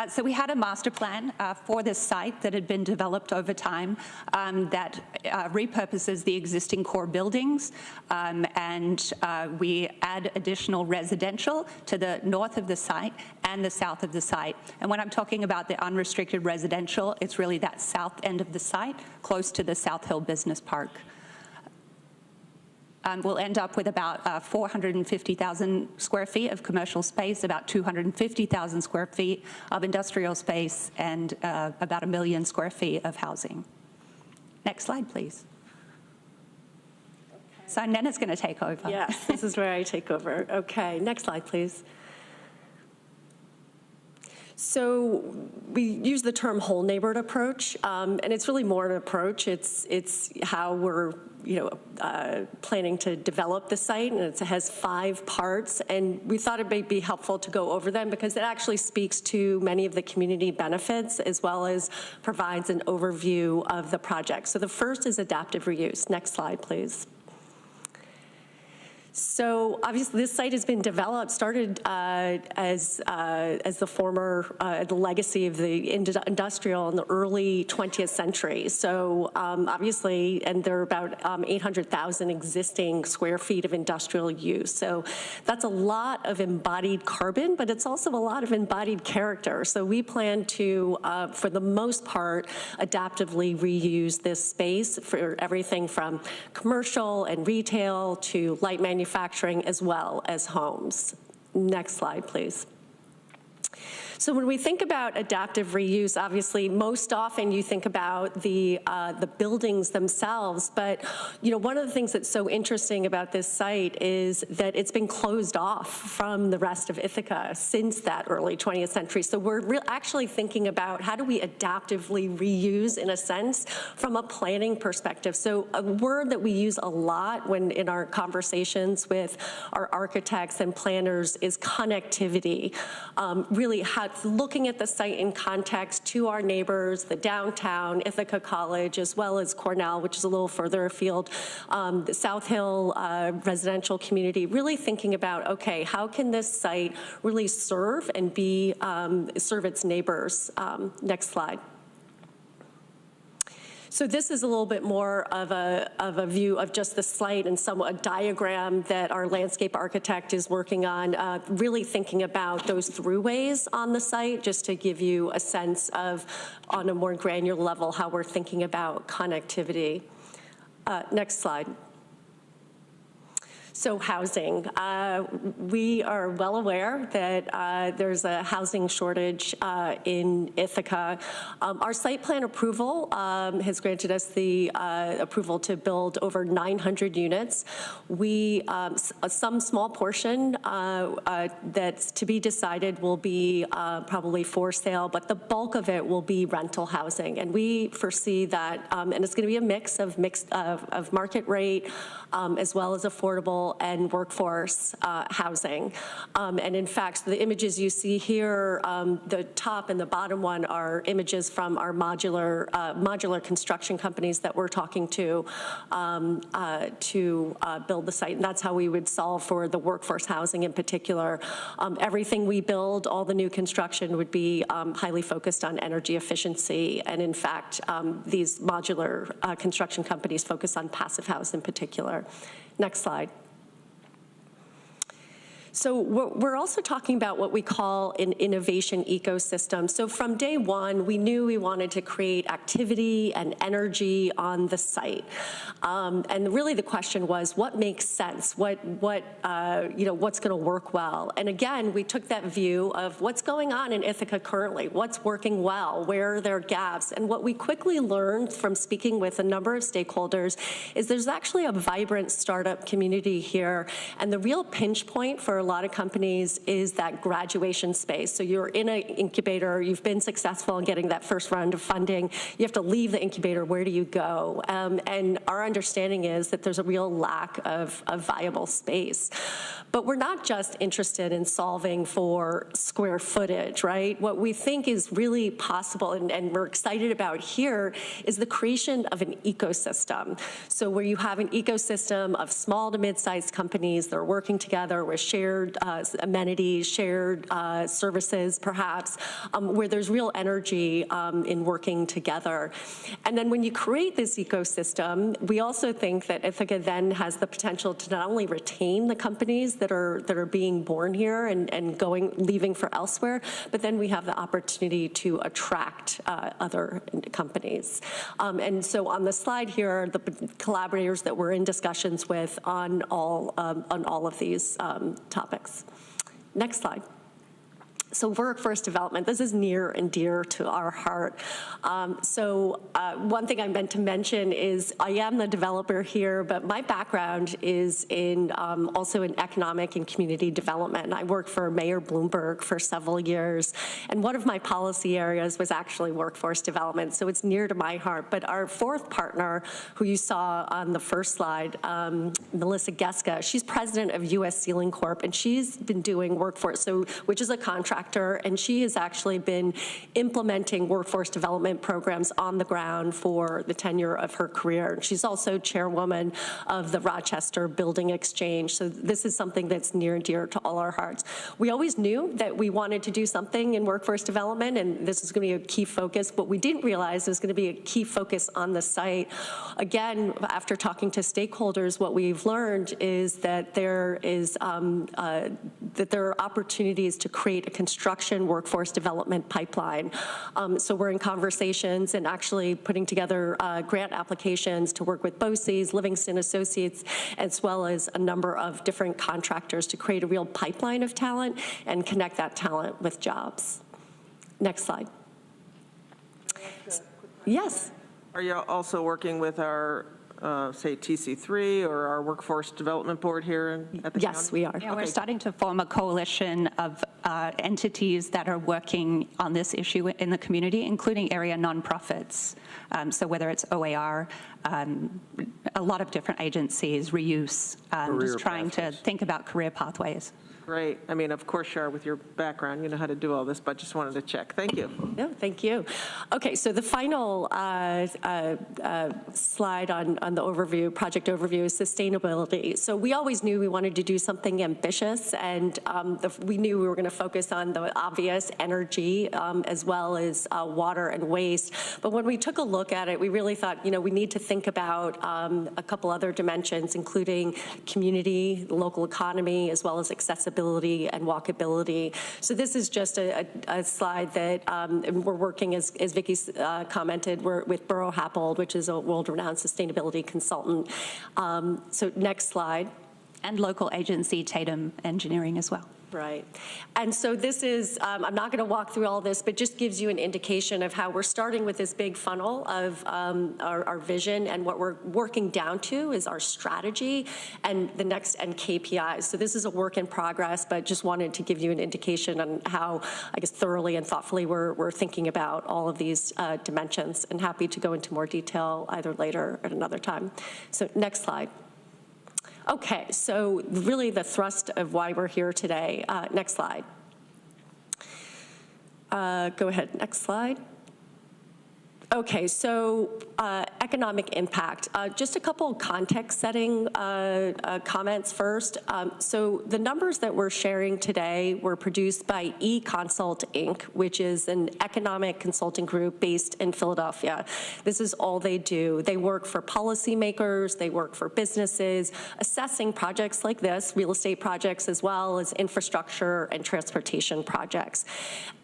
S13: So we had a master plan for this site that had been developed over time that repurposes the existing core buildings, and we add additional residential to the north of the site and the south of the site. And when I'm talking about the unrestricted residential, it's really that south end of the site, close to the South Hill Business Park. We'll end up with about 450,000 square feet of commercial space, about 250,000 square feet of industrial space, and about 1 million square feet of housing. Next slide, please. So Nena's going to take over.
S15: Yes, this is where I take over. Okay, next slide, please. So we use the term whole neighborhood approach, and it's really more an approach. It's how we're planning to develop the site, and it has 5 parts. And we thought it may be helpful to go over them because it actually speaks to many of the community benefits as well as provides an overview of the project. So the first is adaptive reuse. Next slide, please. So obviously this site has been developed, started as the former, the legacy of the industrial in the early 20th century. So obviously, and there are about 800,000 existing square feet of industrial use. So that's a lot of embodied carbon, but it's also a lot of embodied character. So we plan to, for the most part, adaptively reuse this space for everything from commercial and retail to light manufacturing as well as homes. Next slide, please. So when we think about adaptive reuse, obviously most often you think about the buildings themselves, but one of the things that's so interesting about this site is that it's been closed off from the rest of Ithaca since that early 20th century. So we're actually thinking about how do we adaptively reuse, in a sense, from a planning perspective. So a word that we use a lot when in our conversations with our architects and planners is connectivity. Really looking at the site in context to our neighbors, the downtown, Ithaca College, as well as Cornell, which is a little further afield, the South Hill residential community, really thinking about, okay, how can this site really serve and serve its neighbors? Next slide. So this is a little bit more of a view of just the site and a diagram that our landscape architect is working on, really thinking about those throughways on the site, just to give you a sense of, on a more granular level, how we're thinking about connectivity. Next slide. So housing. We are well aware that there's a housing shortage in Ithaca. Our site plan approval has granted us the approval to build over 900 units. Some small portion that's to be decided will be probably for sale, but the bulk of it will be rental housing. And we foresee that, and it's going to be a mix of market rate as well as affordable affordable and workforce housing. And in fact, the images you see here, the top and the bottom one are images from our modular construction companies that we're talking to build the site. And that's how we would solve for the workforce housing in particular. Everything we build, all the new construction would be highly focused on energy efficiency. And in fact, these modular construction companies focus on passive house in particular. Next slide. So we're also talking about what we call an innovation ecosystem. So from day one, we knew we wanted to create activity and energy on the site. And really the question was, what makes sense? What's going to work well? And again, we took that view of what's going on in Ithaca currently, what's working well, where are there gaps? And what we quickly learned from speaking with a number of stakeholders is there's actually a vibrant startup community here. And the real pinch point for a lot of companies is that graduation space. So you're in an incubator, you've been successful in getting that first round of funding, you have to leave the incubator, where do you go? And our understanding is that there's a real lack of viable space. But we're not just interested in solving for square footage, right? What we think is really possible and we're excited about here is the creation of an ecosystem. So where you have an ecosystem of small to mid-sized companies that are working together with shared amenities, shared services, perhaps, where there's real energy in working together. And then when you create this ecosystem, we also think that Ithaca then has the potential to not only retain the companies that are being born here and leaving for elsewhere, but then we have the opportunity to attract other companies. And so on the slide here are the collaborators that we're in discussions with on all of these topics. Next slide. So workforce development, this is near and dear to our heart. One thing I meant to mention is I am the developer here, but my background is also in economic and community development. I worked for Mayor Bloomberg for several years, and one of my policy areas was actually workforce development, so it's near to my heart. But our fourth partner, who you saw on the first slide, Melissa Geska, she's president of U.S. Sealing Corp, and she's been doing workforce, which is a contract. And she has actually been implementing workforce development programs on the ground for the tenure of her career. She's also chairwoman of the Rochester Building Exchange. So this is something that's near and dear to all our hearts. We always knew that we wanted to do something in workforce development, and this is going to be a key focus, but we didn't realize it was going to be a key focus on the site. Again, after talking to stakeholders, what we've learned is that there are opportunities to create a construction workforce development pipeline. So we're in conversations and actually putting together grant applications to work with BOCES, Livingston Associates, as well as a number of different contractors to create a real pipeline of talent and connect that talent with jobs. Next slide. Yes.
S10: Are you also working with our say TC3 or our Workforce Development Board here at the county?
S15: Yes, we are.
S13: Yeah, we're starting to form a coalition of entities that are working on this issue in the community, including area nonprofits. So whether it's OAR, a lot of different agencies, reuse, just trying to think about career pathways.
S10: Great. I mean, of course, Shar, with your background, you know how to do all this, but just wanted to check. Thank you.
S15: No, thank you. Okay, so the final slide on the overview, project overview, is sustainability. So we always knew we wanted to do something ambitious, and we knew we were going to focus on the obvious energy as well as water and waste. But when we took a look at it, we really thought, we need to think about a couple other dimensions, including community, local economy, as well as accessibility and walkability. So this is just a slide that we're working, as Vicki commented, we're with Burrow Happold, which is a world-renowned sustainability consultant. So next slide.
S13: And local agency, Tatum Engineering as well.
S15: Right. And so this is, I'm not going to walk through all this, but just gives you an indication of how we're starting with this big funnel of our vision, and what we're working down to is our strategy and the next and KPIs. So this is a work in progress, but just wanted to give you an indication on how, I guess, thoroughly and thoughtfully we're thinking about all of these dimensions, and happy to go into more detail either later or at another time. So next slide. Okay, so really the thrust of why we're here today. Next slide. Go ahead, next slide. Okay, so economic impact. Just a couple context setting comments first. So the numbers that we're sharing today were produced by eConsult Inc., which is an economic consulting group based in Philadelphia. This is all they do. They work for policymakers, they work for businesses, assessing projects like this, real estate projects as well as infrastructure and transportation projects.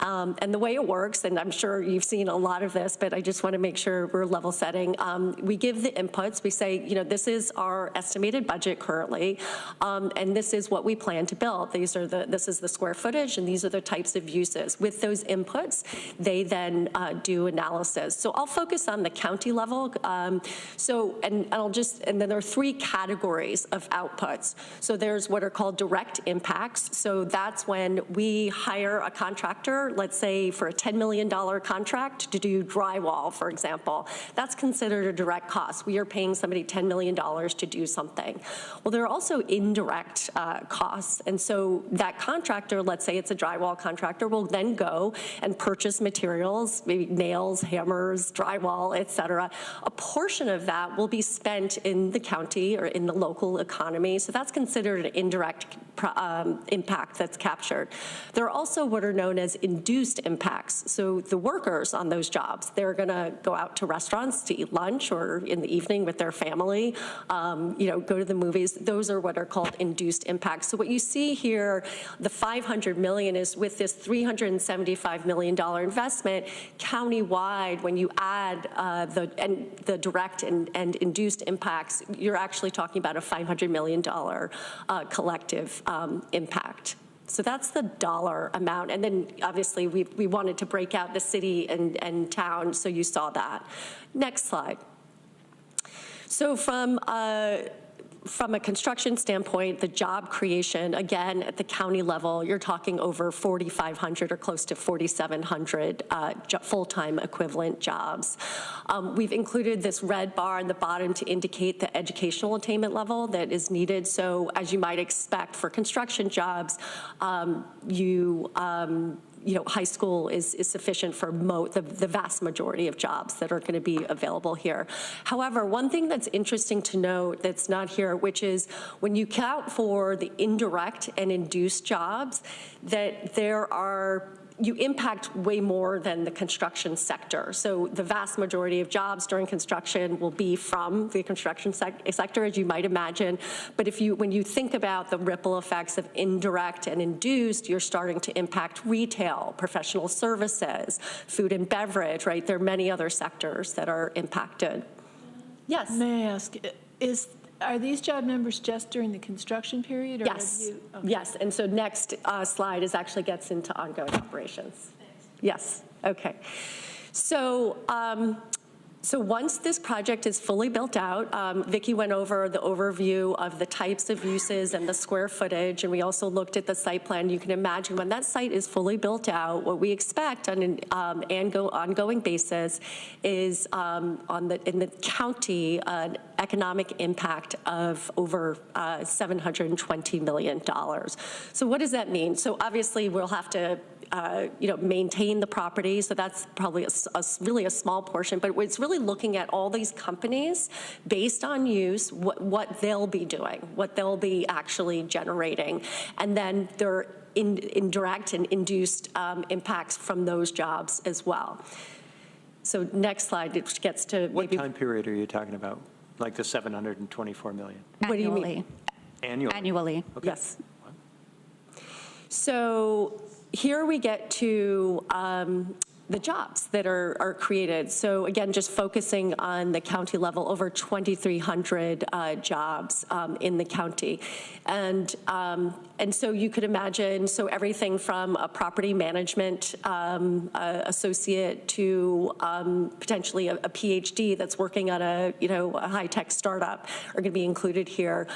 S15: And the way it works, and I'm sure you've seen a lot of this, but I just want to make sure we're level setting. We give the inputs. We say, you know, this is our estimated budget currently, and this is what we plan to build. This is the square footage, and these are the types of uses. With those inputs, they then do analysis. So I'll focus on the county level. And then there are three categories of outputs. So there's what are called direct impacts. So that's when we hire a contractor, let's say for a $10 million contract to do drywall, for example. That's considered a direct cost. We are paying somebody $10 million to do something. Well, there are also indirect costs. And so that contractor, let's say it's a drywall contractor, will then go and purchase materials, maybe nails, hammers, drywall, et cetera. A portion of that will be spent in the county or in the local economy. So that's considered an indirect impact that's captured. There are also what are known as induced impacts. So the workers on those jobs, they're going to go out to restaurants to eat lunch or in the evening with their family, go to the movies. Those are what are called induced impacts. So what you see here, the $500 million is with this $375 million investment countywide. When you add the direct and induced impacts, you're actually talking about a $500 million collective impact. So that's the dollar amount. And then obviously we wanted to break out the city and town, so you saw that. Next slide. So from a construction standpoint, the job creation, again, at the county level, you're talking over 4,500 or close to 4,700 full-time equivalent jobs. We've included this red bar on the bottom to indicate the educational attainment level that is needed. So as you might expect for construction jobs, high school is sufficient for the vast majority of jobs that are going to be available here. However, one thing that's interesting to note that's not here, which is when you count for the indirect and induced jobs, that you impact way more than the construction sector. So the vast majority of jobs during construction will be from the construction sector, as you might imagine. But when you think about the ripple effects of indirect and induced, you're starting to impact retail, professional services, food and beverage, right? There are many other sectors that are impacted. Yes?
S1: May I ask, are these job numbers just during the construction period? Or
S15: yes.
S1: Okay.
S15: Yes. And so next slide actually gets into ongoing operations.
S1: Thanks.
S15: Yes. Okay. So, so once this project is fully built out, Vicki went over the overview of the types of uses and the square footage, and we also looked at the site plan. You can imagine when that site is fully built out, what we expect on an ongoing basis is in the county an economic impact of over $720 million. So what does that mean? So obviously we'll have to maintain the property. So that's probably really a small portion, but it's really looking at all these companies based on use, what they'll be doing, what they'll be actually generating, and then their indirect and induced impacts from those jobs as well. So next slide, it gets to
S3: what time period are you talking about? Like the 724 million?
S15: What do you mean?
S3: Annually.
S13: Annually.
S3: Okay.
S15: Yes. So here we get to the jobs that are created. So again, just focusing on the county level, over 2,300 jobs in the county. And so you could imagine, so everything from a property management associate to potentially a PhD that's working on a high-tech startup are going to be included here.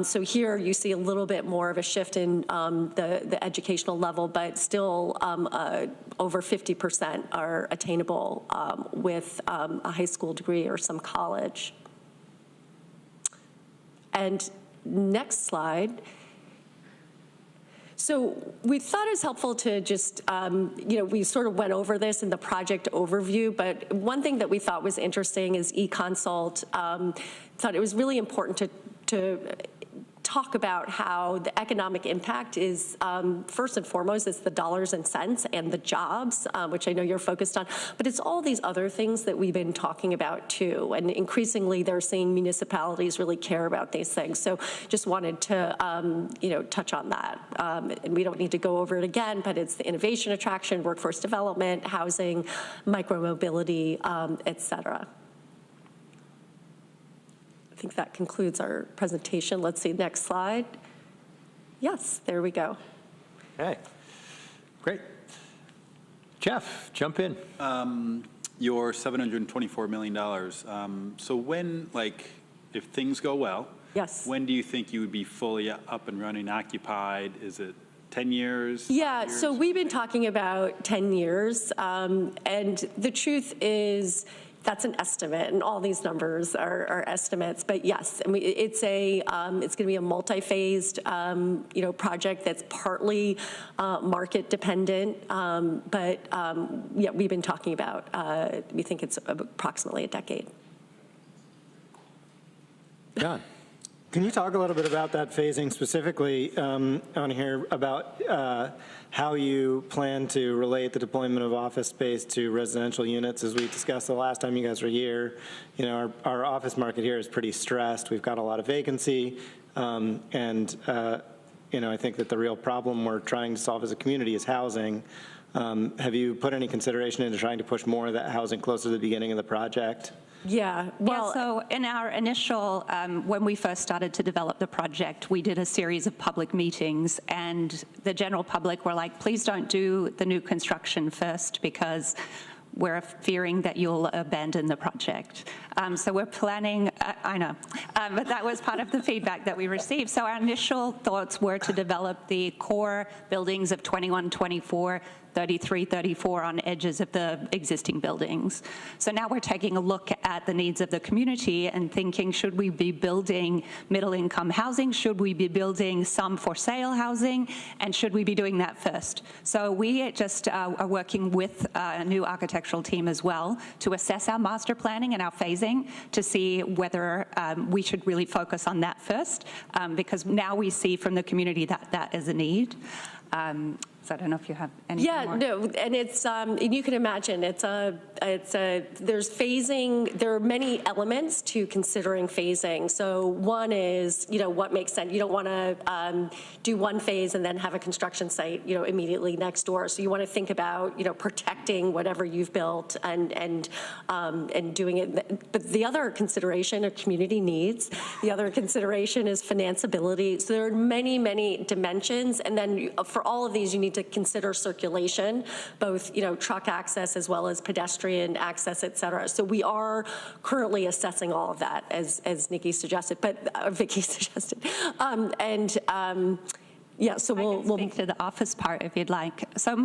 S15: So here you see a little bit more of a shift in the educational level, but still over 50% are attainable with a high school degree or some college. And next slide. So we thought it was helpful to just, we sort of went over this in the project overview, but one thing that we thought was interesting is eConsult thought it was really important to talk about how the economic impact is, first and foremost, it's the dollars and cents and the jobs, which I know you're focused on, but it's all these other things that we've been talking about too. And increasingly, they're seeing municipalities really care about these things. So just wanted to, touch on that. And we don't need to go over it again, but it's the innovation attraction, workforce development, housing, micromobility, et cetera. I think that concludes our presentation. Let's see, next slide. Yes, there we go.
S3: Okay, great. Jeff, jump in.
S9: Your $724 million. So when, if things go well,
S15: yes,
S9: when do you think you would be fully up and running, occupied? Is it 10 years?
S15: Yeah, so we've been talking about 10 years. And the truth is, that's an estimate, and all these numbers are estimates. But yes, I mean, it's going to be a multi-phased, project that's partly market dependent. But yeah, we've been talking about. We think it's approximately a decade.
S3: John.
S8: Can you talk a little bit about that phasing specifically on here about how you plan to relate the deployment of office space to residential units? As we discussed the last time you guys were here, our office market here is pretty stressed. We've got a lot of vacancy, and I think that the real problem we're trying to solve as a community is housing. Have you put any consideration into trying to push more of that housing closer to the beginning of the project?
S15: Yeah, well,
S13: so in our initial, when we first started to develop the project, we did a series of public meetings, and the general public were like, please don't do the new construction first because we're fearing that you'll abandon the project. So we're planning, I know, but that was part of the feedback that we received. So our initial thoughts were to develop the core buildings of 21, 24, 33, 34 on edges of the existing buildings. So now we're taking a look at the needs of the community and thinking, should we be building middle-income housing? Should we be building some for-sale housing? And should we be doing that first? So we just are working with a new architectural team as well to assess our master planning and our phasing to see whether we should really focus on that first, because now we see from the community that that is a need. So I don't know if you have anything more.
S15: Yeah, no, and it's, and you can imagine, there's phasing, there are many elements to considering phasing. So one is, what makes sense. You don't want to do one phase and then have a construction site, immediately next door. So you want to think about, protecting whatever you've built and doing it. But the other consideration are community needs. The other consideration is financeability. So there are many, many dimensions. And then for all of these, you need to consider circulation, both truck access as well as pedestrian access, et cetera. So we are currently assessing all of that, as Nikki suggested, but Vicki suggested, yeah. So we'll
S13: speak to the office part if you'd like. So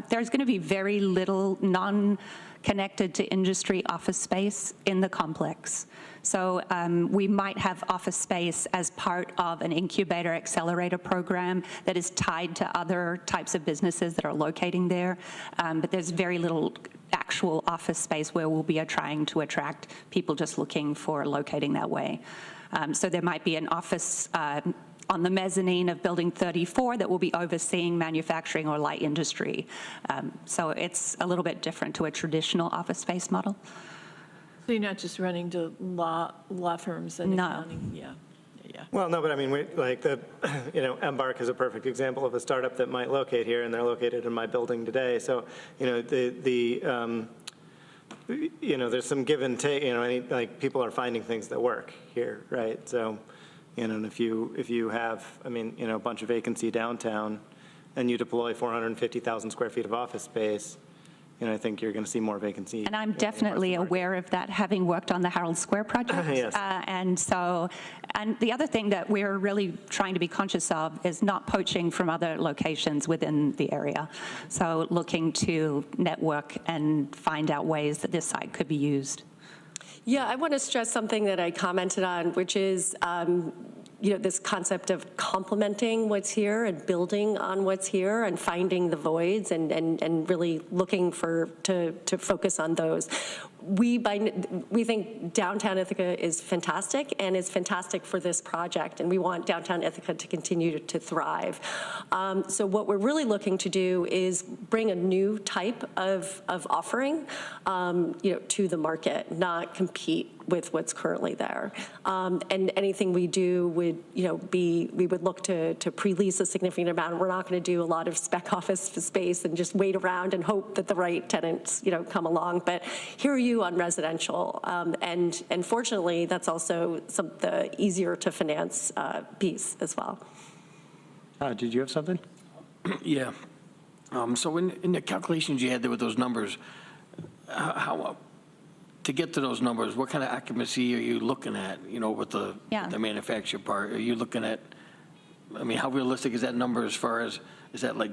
S13: there's going to be very little non-connected to industry office space in the complex. So we might have office space as part of an incubator accelerator program that is tied to other types of businesses that are locating there. But there's very little actual office space where we'll be trying to attract people just looking for locating that way. So there might be an office on the mezzanine of building 34 that will be overseeing manufacturing or light industry. So it's a little bit different to a traditional office space model.
S1: So you're not just running to law firms and accounting? Yeah.
S8: Well, no, but I mean, Embark is a perfect example of a startup that might locate here, and they're located in my building today. So, there's some give and take. People are finding things that work here, right? So, and if you have, a bunch of vacancy downtown, and you deploy 450,000 square feet of office space, I think you're going to see more vacancy.
S13: And I'm definitely aware of that, having worked on the Herald Square project.
S8: Yes.
S13: And the other thing that we're really trying to be conscious of is not poaching from other locations within the area. So looking to network and find out ways that this site could be used.
S15: Yeah, I want to stress something that I commented on, which is this concept of complementing what's here and building on what's here and finding the voids and really looking to focus on those. We think downtown Ithaca is fantastic and is fantastic for this project, and we want downtown Ithaca to continue to thrive. So what we're really looking to do is bring a new type of offering, to the market, not compete with what's currently there. And anything we do would, we would look to pre-lease a significant amount. We're not going to do a lot of spec office space and just wait around and hope that the right tenants, come along. But hear you on residential. And fortunately, that's also the easier to finance piece as well.
S3: Did you have something?
S12: Yeah. So in the calculations you had there with those numbers, how to get to those numbers, what kind of occupancy are you looking at, with the manufacturer part? Are you looking at, how realistic is that number as far as, is that like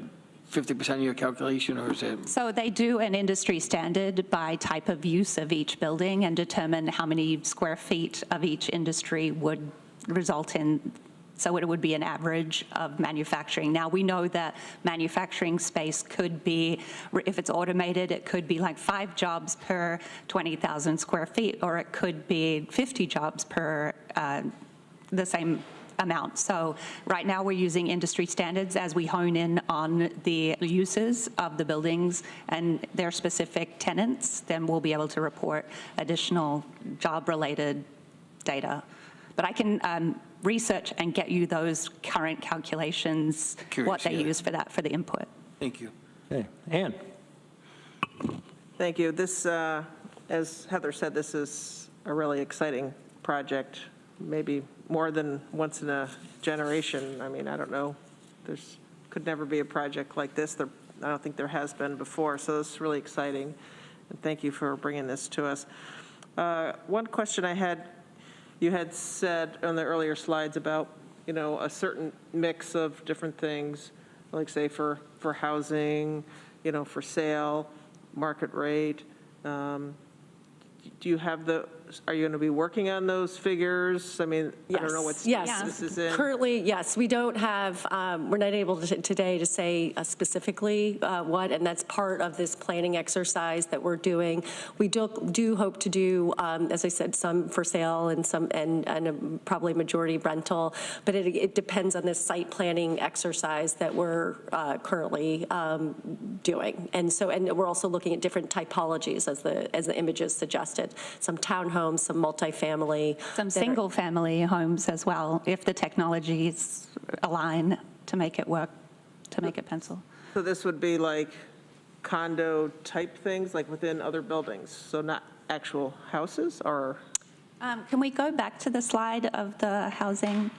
S12: 50% of your calculation, or is it?
S13: So they do an industry standard by type of use of each building and determine how many square feet of each industry would result in. So it would be an average of manufacturing. Now, we know that manufacturing space could be, if it's automated, it could be like 5 jobs per 20,000 square feet, or it could be 50 jobs per the same amount. So right now we're using industry standards as we hone in on the uses of the buildings and their specific tenants, then we'll be able to report additional job-related data. But I can research and get you those current calculations, what they use for that, for the input.
S12: Thank you.
S3: Okay, Ann.
S10: Thank you. This, as Heather said, this is a really exciting project, maybe more than once in a generation. I don't know. There's could never be a project like this. I don't think there has been before, so this is really exciting. And thank you for bringing this to us. One question I had, you had said on the earlier slides about, a certain mix of different things, like say for housing, for sale, market rate. Do you have are you going to be working on those figures? I don't know what stage this is in.
S15: Currently, yes. We don't have, we're not able today to say specifically what, and that's part of this planning exercise that we're doing. We do hope to do, as I said, some for sale and some, and probably majority rental, but it depends on this site planning exercise that we're currently doing. And we're also looking at different typologies as the images suggested. Some townhomes, some multifamily.
S13: Some single-family homes as well, if the technologies align to make it work, to make it pencil.
S10: So this would be like condo-type things, like within other buildings, so not actual houses, or?
S13: Can we go back to the slide of the housing?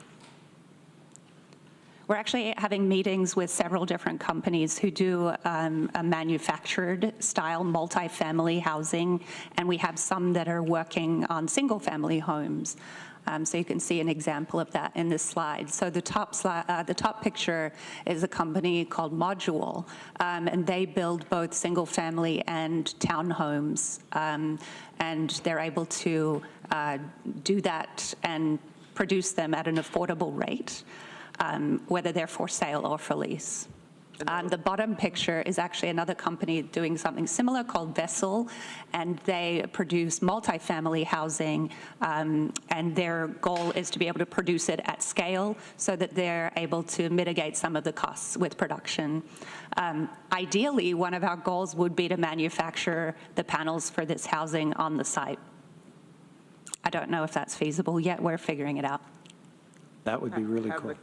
S13: We're actually having meetings with several different companies who do a manufactured style multifamily housing, and we have some that are working on single-family homes. So you can see an example of that in this slide. So the top picture is a company called Module, and they build both single-family and townhomes, and they're able to do that and produce them at an affordable rate. Whether they're for sale or for lease. The bottom picture is actually another company doing something similar called Vessel, and they produce multifamily housing, and their goal is to be able to produce it at scale so that they're able to mitigate some of the costs with production. Ideally, one of our goals would be to manufacture the panels for this housing on the site. I don't know if that's feasible yet. We're figuring it out.
S3: That would be really cool.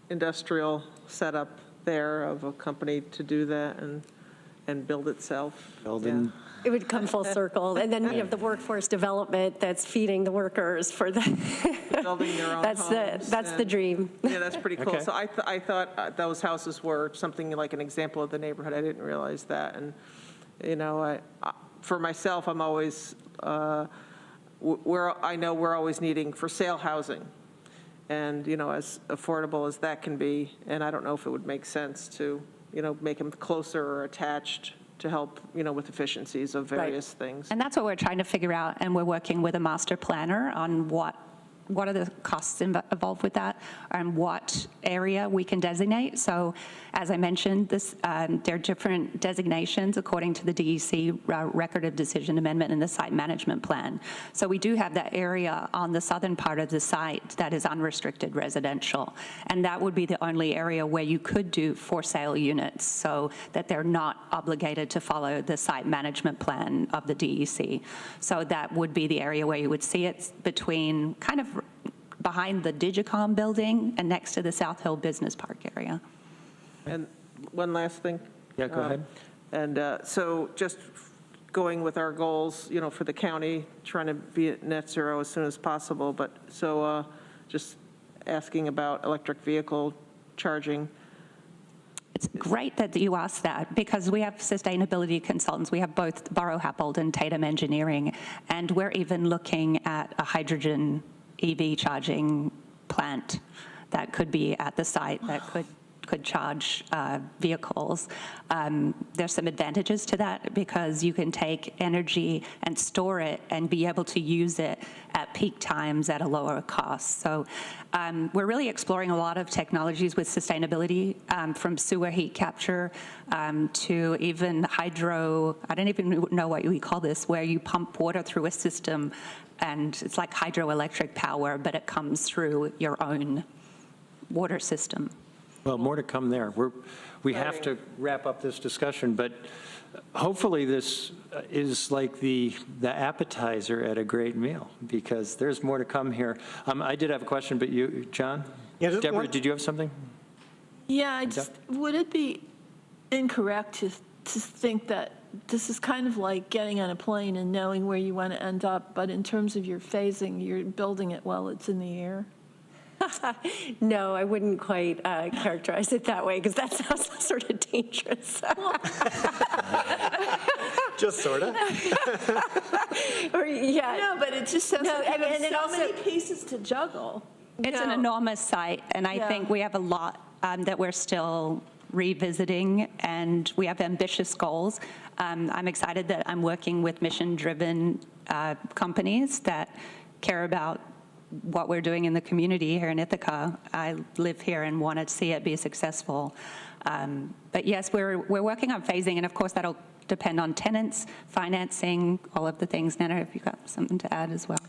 S10: Industrial setup there of a company to do that and build itself.
S3: Building.
S15: It would come full circle. And then you have the workforce development that's feeding the workers for the.
S10: Building their own homes.
S15: That's the dream.
S10: Yeah, that's pretty cool.
S3: Okay.
S10: So I thought those houses were something like an example of the neighborhood. I didn't realize that. And, for myself, I'm always, I know we're always needing for sale housing. And, as affordable as that can be, and I don't know if it would make sense to, make them closer or attached to help, with efficiencies of various things.
S13: And that's what we're trying to figure out, and we're working with a master planner on what what are the costs involved with that, and what area we can designate. So as I mentioned, there are different designations according to the DEC Record of Decision Amendment and the Site Management Plan. So we do have that area on the southern part of the site that is unrestricted residential, and that would be the only area where you could do for sale units, so that they're not obligated to follow the Site Management Plan of the DEC. So that would be the area where you would see it, between kind of behind the Digicom building and next to the South Hill Business Park area.
S10: And one last thing.
S3: Yeah, go ahead.
S10: And so just going with our goals, you know, for the county, trying to be at net zero as soon as possible, but so just asking about electric vehicle charging.
S13: It's great that you asked that, because we have sustainability consultants. We have both Borough Happold and Tatum Engineering, and we're even looking at a hydrogen EV charging plant that could be at the site that could charge vehicles. There's some advantages to that, because you can take energy and store it and be able to use it at peak times at a lower cost. So we're really exploring a lot of technologies with sustainability, from sewer heat capture to even hydro, I don't even know what we call this, where you pump water through a system, and it's like hydroelectric power, but it comes through your own water system.
S3: Well, more to come there. We have to wrap up this discussion, but hopefully this is like the appetizer at a great meal, because there's more to come here. I did have a question, but you, John?
S8: Yeah,
S3: Deborah, did you have something?
S1: Yeah, would it be incorrect to think that this is kind of like getting on a plane and knowing where you want to end up, but in terms of your phasing, you're building it while it's in the air?
S15: No, I wouldn't quite characterize it that way, because that sounds sort of dangerous.
S8: Just sort of.
S15: Yeah.
S1: No, but it just sounds like
S15: and
S1: you
S15: it
S1: have so
S15: also,
S1: many pieces to juggle.
S13: It's an enormous site, and I think we have a lot that we're still revisiting, and we have ambitious goals. I'm excited that I'm working with mission-driven companies that care about what we're doing in the community here in Ithaca. I live here and want to see it be successful. But yes, we're working on phasing, and of course that'll depend on tenants, financing, all of the things. Nana, have you got something to add as well?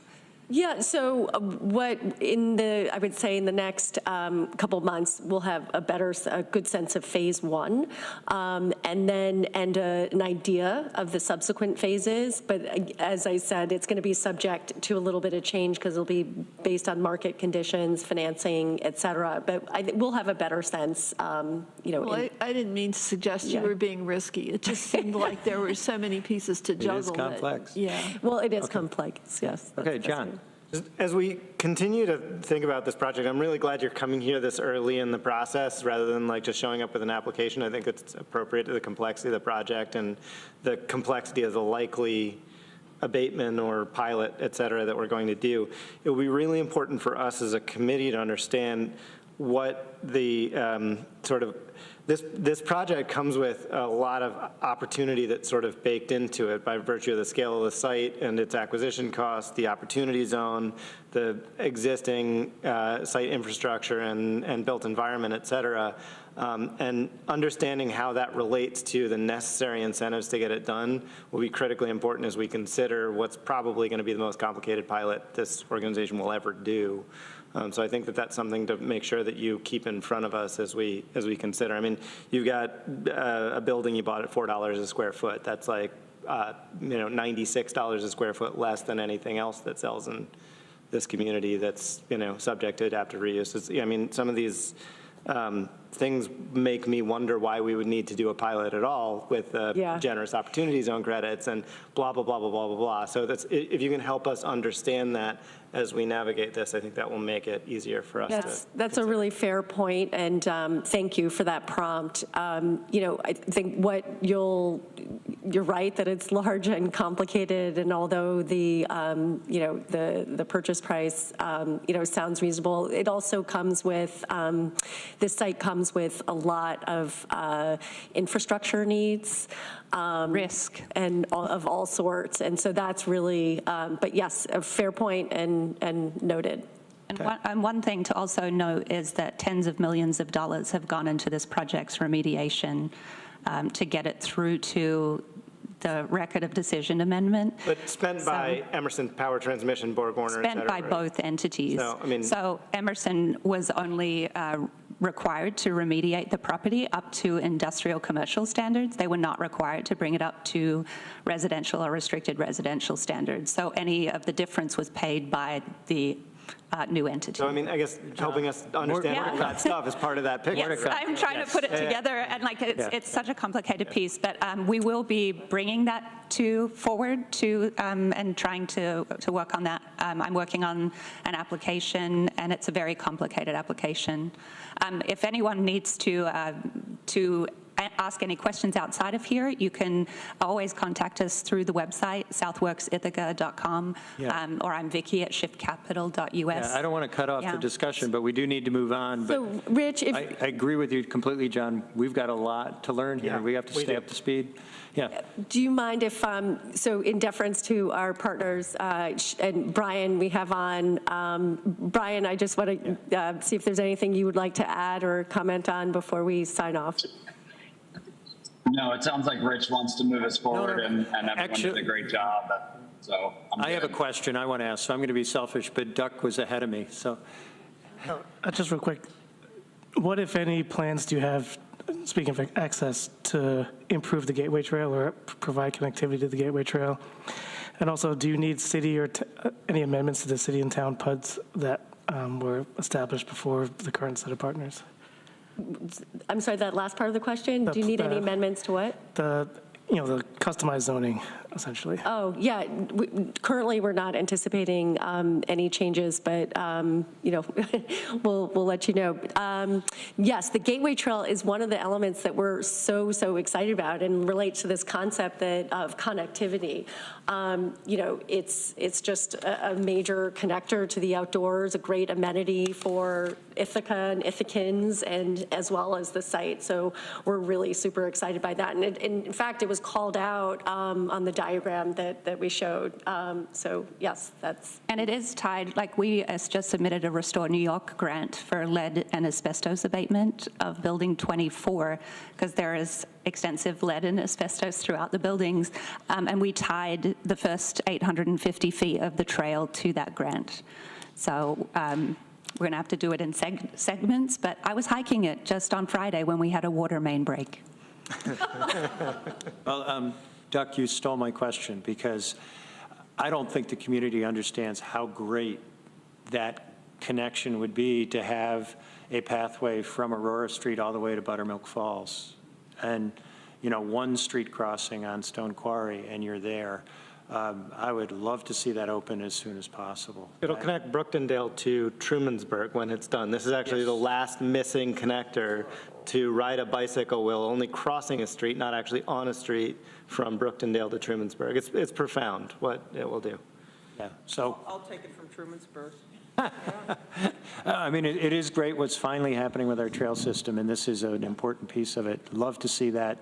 S15: Yeah, so I would say in the next couple of months, we'll have a good sense of phase one, and an idea of the subsequent phases. But as I said, it's going to be subject to a little bit of change, because it'll be based on market conditions, financing, et cetera. But we'll have a better sense,
S1: Well, I didn't mean to suggest you were being risky. It just seemed like there were so many pieces to juggle.
S3: It is complex.
S15: Well, it is complex, yes.
S3: Okay, John.
S8: As we continue to think about this project, I'm really glad you're coming here this early in the process rather than like just showing up with an application. I think it's appropriate to the complexity of the project and the complexity of the likely abatement or pilot, et cetera, that we're going to do. It will be really important for us as a committee to understand what the this project comes with a lot of opportunity that's sort of baked into it by virtue of the scale of the site and its acquisition costs, the opportunity zone, the existing site infrastructure and built environment, et cetera. And understanding how that relates to the necessary incentives to get it done will be critically important as we consider what's probably going to be the most complicated pilot this organization will ever do. So I think that that's something to make sure that you keep in front of us as we consider. I mean, you've got a building you bought at $4 a square foot. That's like $96 a square foot less than anything else that sells in this community that's subject to adaptive reuse. I mean, some of these things make me wonder why we would need to do a pilot at all with generous opportunity zone credits and blah, blah, blah, blah, blah, blah, blah. So if you can help us understand that as we navigate this, I think that will make it easier for us to
S15: That's a really fair point, and thank you for that prompt. I think you're right that it's large and complicated, and although the purchase price sounds reasonable, it also comes with this site comes with a lot of infrastructure needs,
S13: risk,
S15: and of all sorts, and so that's really. But yes, a fair point and noted.
S13: And one thing to also note is that tens of millions of dollars have gone into this project's remediation to get it through to the record of decision amendment.
S8: But spent by Emerson Power Transmission, Borg Warner,
S13: Spent by both entities. So Emerson was only required to remediate the property up to industrial commercial standards. They were not required to bring it up to residential or restricted residential standards. So any of the difference was paid by the new entity.
S8: So, I mean, I guess helping us understand all that stuff is part of that picture.
S13: Yes, I'm trying to put it together, and like it's such a complicated piece, but we will be bringing that forward to and trying to work on that. I'm working on an application, and it's a very complicated application. If anyone needs to ask any questions outside of here, you can always contact us through the website, southworksithaca.com, or I'm Vicky at shiftcapital.us.
S3: Yeah, I don't want to cut off the discussion, but we do need to move on.
S15: So, Rich,
S3: I agree with you completely, John. We've got a lot to learn here. We have to stay up to speed. Yeah.
S15: Do you mind if, so in deference to our partners, and Brian, we have on, Brian, I just want to see if there's anything you would like to add or comment on before we sign off.
S14: No, it sounds like Rich wants to move us forward, and everyone did a great job. So
S3: I have a question I want to ask, so I'm going to be selfish, but Duck was ahead of me. So,
S11: just real quick, what, if any, plans do you have, speaking of access, to improve the Gateway Trail or provide connectivity to the Gateway Trail? And also, do you need city or any amendments to the city and town PUDs that were established before the current set of partners?
S15: I'm sorry, that last part of the question? Do you need any amendments to what? The
S11: customized zoning, essentially.
S15: Oh, yeah. Currently, we're not anticipating any changes, but, we'll let you know. Yes, the Gateway Trail is one of the elements that we're so excited about and relates to this concept of connectivity. It's just a major connector to the outdoors, a great amenity for Ithaca and Ithacans, and as well as the site. So we're really super excited by that. And in fact, it was called out on the diagram that we showed. So yes, that's.
S13: And it is tied, like we just submitted a Restore New York grant for lead and asbestos abatement of building 24, because there is extensive lead and asbestos throughout the buildings. And we tied the first 850 feet of the trail to that grant. So we're going to have to do it in segments, but I was hiking it just on Friday when we had a water main break.
S3: Well, Duck, you stole my question, because I don't think the community understands how great that connection would be to have a pathway from Aurora Street all the way to Buttermilk Falls. And, one street crossing on Stone Quarry, and you're there. I would love to see that open as soon as possible.
S8: It'll connect Brooktondale to Trumansburg when it's done. This is actually the last missing connector to ride a bicycle while only crossing a street, not actually on a street, from Brooktondale to Trumansburg. It's profound what it will do.
S3: Yeah. So
S10: I'll take it from Trumansburg.
S3: I mean, it is great what's finally happening with our trail system, and this is an important piece of it. Love to see that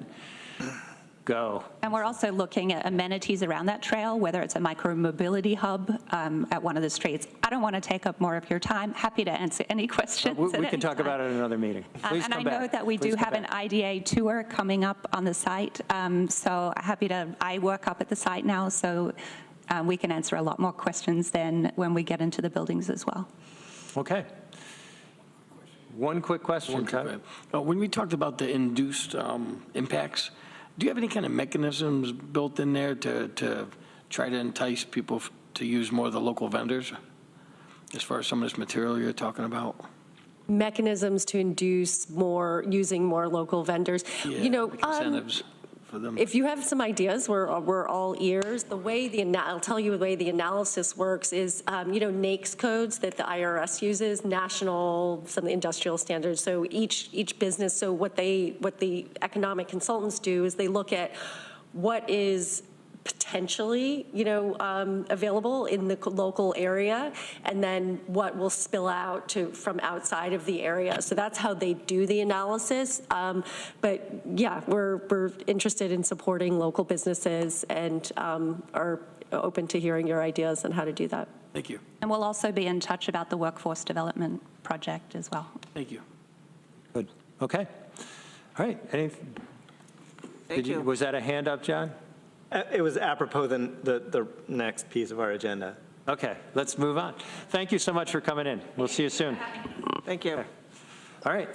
S3: go.
S13: And we're also looking at amenities around that trail, whether it's a micro-mobility hub at one of the streets. I don't want to take up more of your time. Happy to answer any questions.
S3: We can talk about it in another meeting. Please
S13: and
S3: come
S13: I
S3: back.
S13: know that we do have an IDA tour coming up on the site, so happy to, I work up at the site now, so we can answer a lot more questions then when we get into the buildings as well.
S3: Okay. One quick question, Todd.
S12: When we talked about the induced impacts, do you have any kind of mechanisms built in there to try to entice people to use more of the local vendors as far as some of this material you're talking about?
S15: Mechanisms to induce using more local vendors.
S12: Yeah, like incentives for them.
S15: If you have some ideas, we're all ears. I'll tell you the way the analysis works is, NAICS codes that the IRS uses, national, some of the industrial standards. So each business, so what the economic consultants do is they look at what is potentially, available in the local area, and then what will spill out from outside of the area. So that's how they do the analysis. But yeah, we're interested in supporting local businesses and are open to hearing your ideas on how to do that.
S12: Thank you.
S13: And we'll also be in touch about the workforce development project as well.
S12: Thank you.
S3: Good. Okay. All right.
S10: Thank you.
S3: Was that a hand up, John?
S8: It was apropos the next piece of our agenda.
S3: Okay, let's move on. Thank you so much for coming in. We'll see you soon.
S10: Thank you.
S3: All right.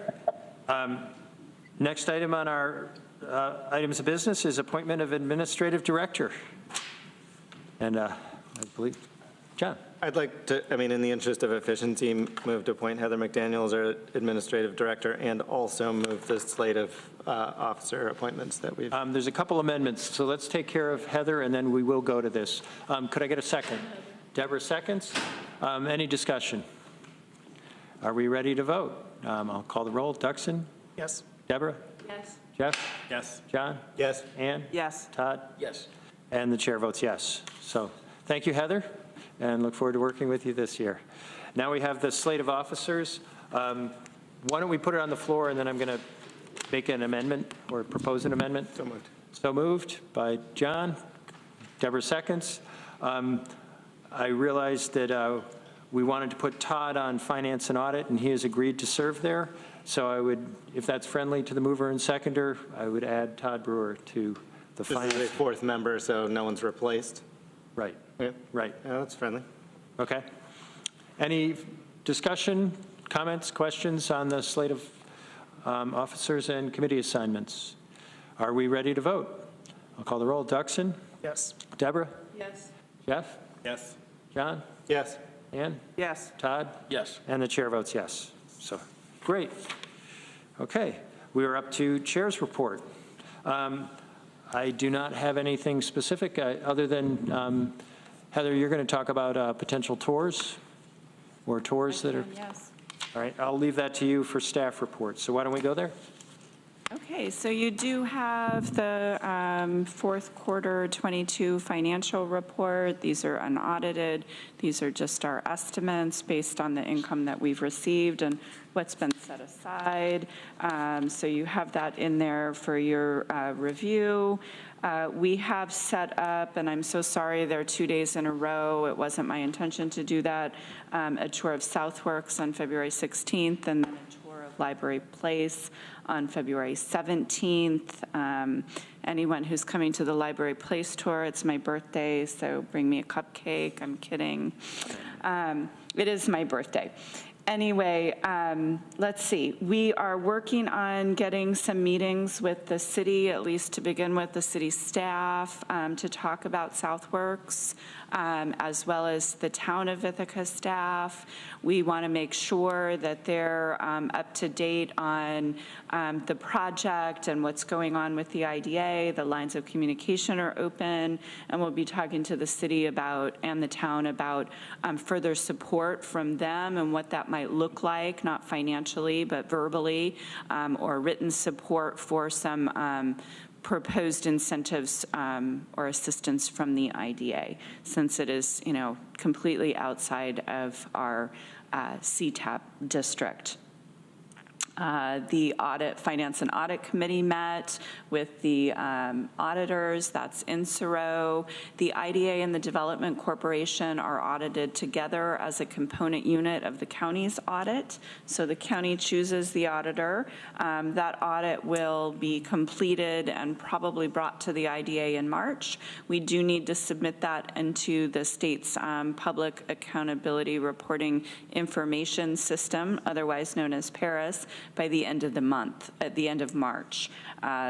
S3: Next item on our items of business is appointment of administrative director. And I believe, John.
S8: I'd like to, in the interest of efficiency, move to appoint Heather McDaniel as our administrative director and also move the slate of officer appointments that we've.
S3: There's a couple amendments, so let's take care of Heather and then we will go to this. Could I get a second? Deborah seconds. Any discussion? Are we ready to vote? I'll call the roll. Duxon?
S11: Yes.
S3: Deborah?
S1: Yes.
S3: Jeff?
S9: Yes.
S3: John?
S8: Yes.
S3: Ann?
S10: Yes.
S3: Todd?
S12: Yes.
S3: And the chair votes yes. So thank you, Heather, and look forward to working with you this year. Now we have the slate of officers. Why don't we put it on the floor, and then I'm going to make an amendment or propose an amendment.
S8: So moved.
S3: So moved by John. Deborah seconds. I realized that we wanted to put Todd on finance and audit, and he has agreed to serve there. So I would, if that's friendly to the mover and seconder, I would add Todd Brewer to the finance.
S8: This is a fourth member, so no one's replaced.
S3: Right.
S8: Yeah.
S3: Right.
S8: Yeah, that's friendly.
S3: Okay. Any discussion, comments, questions on the slate of officers and committee assignments? Are we ready to vote? I'll call the roll. Duxon?
S11: Yes.
S3: Deborah?
S1: Yes.
S3: Jeff?
S9: Yes.
S3: John?
S8: Yes.
S3: Ann?
S10: Yes.
S3: Todd?
S12: Yes.
S3: And the chair votes yes. So, great. Okay, we are up to chair's report. I do not have anything specific other than, Heather, you're going to talk about potential tours or tours that are.
S5: Yes.
S3: All right, I'll leave that to you for staff reports. So why don't we go there?
S5: Okay, so you do have the fourth quarter 22 financial report. These are unaudited. These are just our estimates based on the income that we've received and what's been set aside. So you have that in there for your review. We have set up, and I'm so sorry, there are 2 days in a row. It wasn't my intention to do that. A tour of Southworks on February 16th and then a tour of Library Place on February 17th. Anyone who's coming to the Library Place tour, it's my birthday, so bring me a cupcake. I'm kidding. It is my birthday. Anyway, let's see. We are working on getting some meetings with the city, at least to begin with, the city staff, to talk about Southworks, as well as the town of Ithaca staff. We want to make sure that they're up to date on the project and what's going on with the IDA. The lines of communication are open, and we'll be talking to the city about and the town about further support from them and what that might look like, not financially, but verbally, or written support for some proposed incentives or assistance from the IDA, since it is, completely outside of our CTAP district. The Finance and Audit Committee met with the auditors, that's INSERO. The IDA and the Development Corporation are audited together as a component unit of the county's audit. So the county chooses the auditor. That audit will be completed and probably brought to the IDA in March. We do need to submit that into the state's Public Accountability Reporting Information System, otherwise known as PARIS, by the end of the month, at the end of March.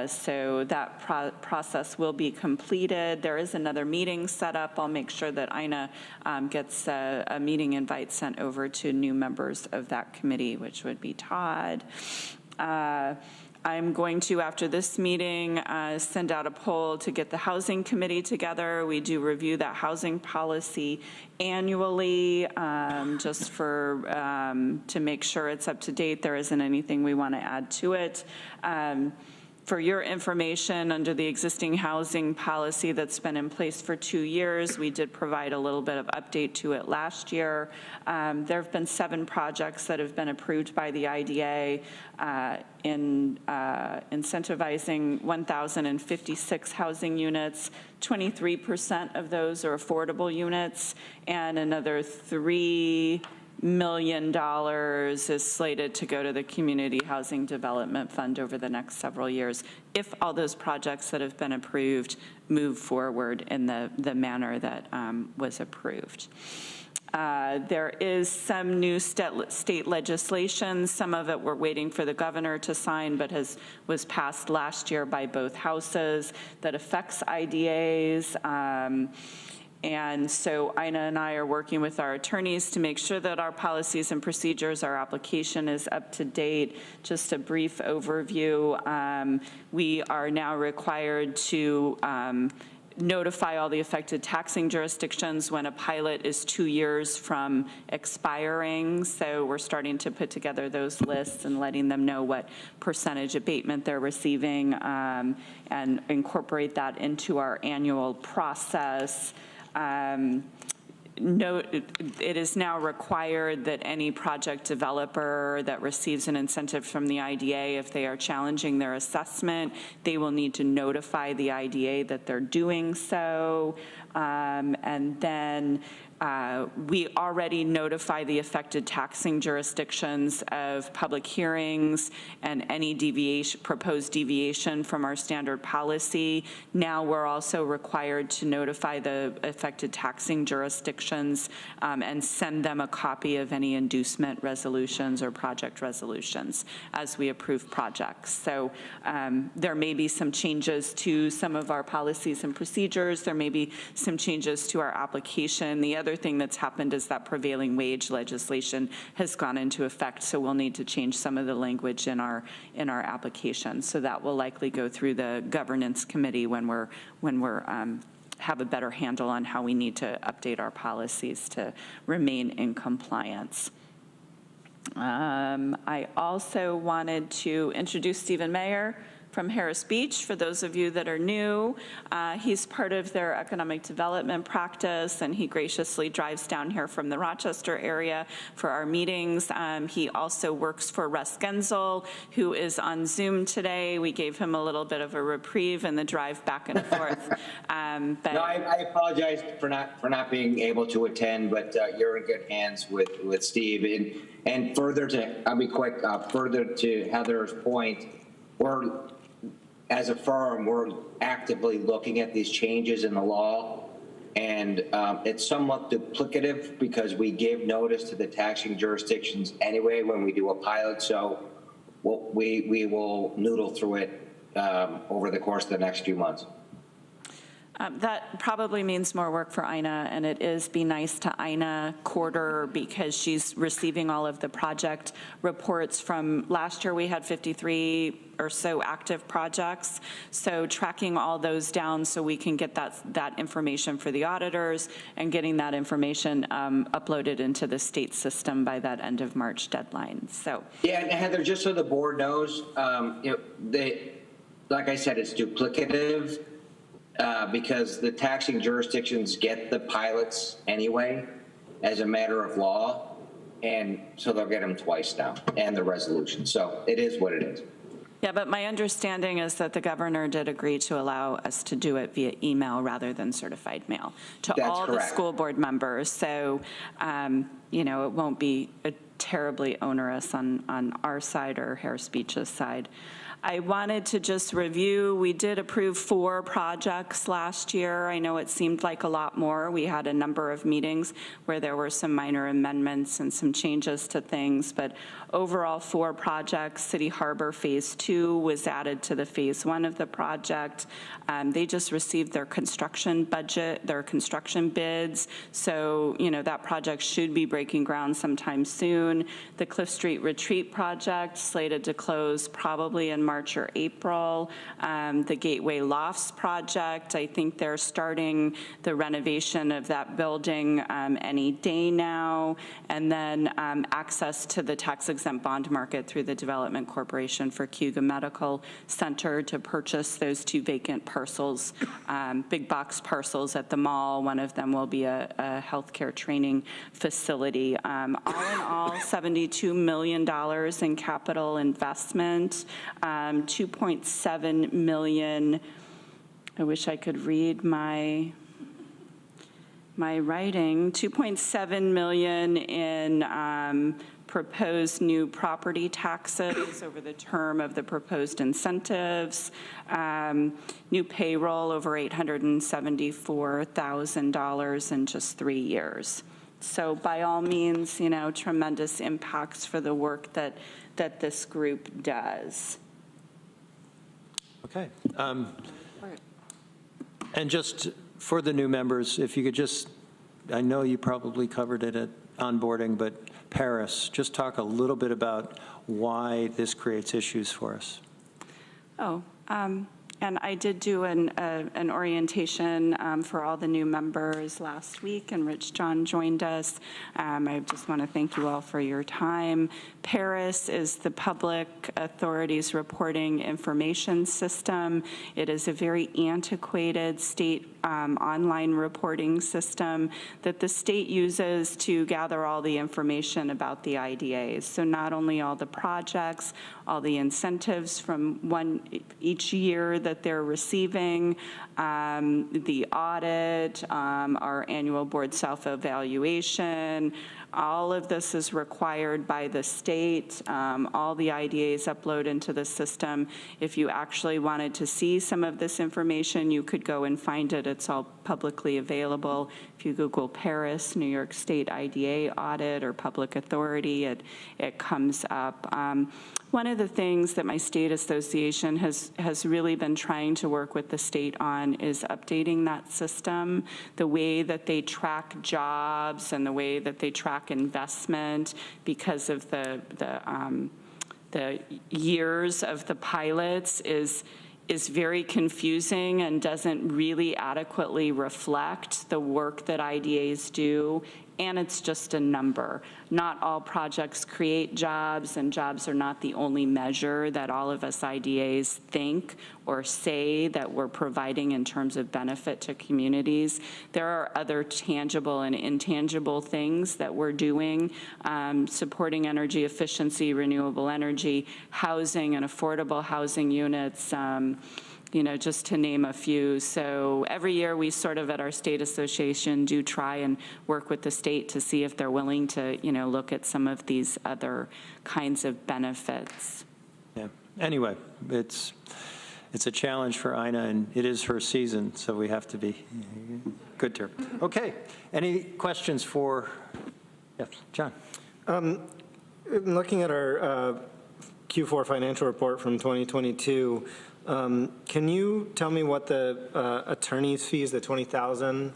S5: So that process will be completed. There is another meeting set up. I'll make sure that Ina gets a meeting invite sent over to new members of that committee, which would be Todd. I'm going to, after this meeting, send out a poll to get the housing committee together. We do review that housing policy annually, just to make sure it's up to date. There isn't anything we want to add to it. for your information, under the existing housing policy that's been in place for 2 years, we did provide a little bit of update to it last year. There have been 7 projects that have been approved by the IDA in incentivizing 1,056 housing units. 23% of those are affordable units, and another $3 million is slated to go to the Community Housing Development Fund over the next several years, if all those projects that have been approved move forward in the manner that was approved. There is some new state legislation. Some of it we're waiting for the governor to sign, but was passed last year by both houses, that affects IDAs. And so Ina and I are working with our attorneys to make sure that our policies and procedures, our application is up to date. Just a brief overview. We are now required to notify all the affected taxing jurisdictions when a pilot is 2 years from expiring. So we're starting to put together those lists and letting them know what percentage abatement they're receiving, and incorporate that into our annual process. It is now required that any project developer that receives an incentive from the IDA, if they are challenging their assessment, they will need to notify the IDA that they're doing so. And then we already notify the affected taxing jurisdictions of public hearings and any proposed deviation from our standard policy. Now we're also required to notify the affected taxing jurisdictions and send them a copy of any inducement resolutions or project resolutions as we approve projects. So there may be some changes to some of our policies and procedures. There may be some changes to our application. The other thing that's happened is that prevailing wage legislation has gone into effect, so we'll need to change some of the language in our application. So that will likely go through the governance committee when we're have a better handle on how we need to update our policies to remain in compliance. I also wanted to introduce Stephen Mayer from Harris Beach. For those of you that are new, he's part of their economic development practice, and he graciously drives down here from the Rochester area for our meetings. He also works for Russ Genzel, who is on Zoom today. We gave him a little bit of a reprieve in the drive back and forth.
S16: But no, I apologize for not being able to attend, but you're in good hands with Steve. And further to, I'll be quick, further to Heather's point, as a firm, we're actively looking at these changes in the law, and it's somewhat duplicative because we give notice to the taxing jurisdictions anyway when we do a pilot, so we will noodle through it over the course of the next few months.
S5: That probably means more work for Ina, and it is Be Nice to Ina quarter because she's receiving all of the project reports from last year. We had 53 or so active projects, so tracking all those down so we can get that information for the auditors and getting that information uploaded into the state system by that end of March deadline. So
S16: yeah, and Heather, just so the board knows, like I said, it's duplicative. Because the taxing jurisdictions get the pilots anyway as a matter of law, and so they'll get them twice now, and the resolution. So it is what it is.
S5: Yeah, but my understanding is that the governor did agree to allow us to do it via email rather than certified mail to all the school board members. So, it won't be terribly onerous on our side or Harris Beach's side. I wanted to just review, we did approve 4 projects last year. I know it seemed like a lot more. We had a number of meetings where there were some minor amendments and some changes to things, but overall 4 projects. City Harbor Phase 2 was added to the Phase 1 of the project. They just received their construction budget, their construction bids, so that project should be breaking ground sometime soon. The Cliff Street Retreat project slated to close probably in March or April. The Gateway Lofts project, I think they're starting the renovation of that building any day now. And then access to the tax-exempt bond market through the Development Corporation for Cuga Medical Center to purchase those 2 vacant parcels, big box parcels at the mall. One of them will be a healthcare training facility. All in all, $72 million in capital investment, 2.7 million. I wish I could read my writing. 2.7 million in proposed new property taxes over the term of the proposed incentives, new payroll over $874,000 in just 3 years. So by all means, you know, tremendous impacts for the work that this group does.
S3: Okay. And just for the new members, if you could just, I know you probably covered it at onboarding, but Paris, just talk a little bit about why this creates issues for us.
S5: Oh, and I did do an orientation for all the new members last week, and Rich John joined us. I just want to thank you all for your time. Paris is the Public Authorities Reporting Information System. It is a very antiquated state online reporting system that the state uses to gather all the information about the IDAs. So not only all the projects, all the incentives from each year that they're receiving, the audit, our annual board self-evaluation. All of this is required by the state. All the IDAs upload into the system. If you actually wanted to see some of this information, you could go and find it. It's all publicly available. If you Google Paris, New York State IDA audit or public authority, it comes up. One of the things that my state association has really been trying to work with the state on is updating that system, the way that they track jobs and the way that they track investment because of the years of the pilots is very confusing and doesn't really adequately reflect the work that IDAs do, and it's just a number. Not all projects create jobs, and jobs are not the only measure that all of us IDAs think or say that we're providing in terms of benefit to communities. There are other tangible and intangible things that we're doing, supporting energy efficiency, renewable energy, housing and affordable housing units, you know, just to name a few. So every year we sort of at our state association do try and work with the state to see if they're willing to, you know, look at some of these other kinds of benefits.
S3: Yeah. Anyway, it's a challenge for Ina, and it is her season, so we have to be good to her. Okay. Any questions for, yes, John?
S8: Looking at our Q4 financial report from 2022, can you tell me what the attorney's fees, the $20,000,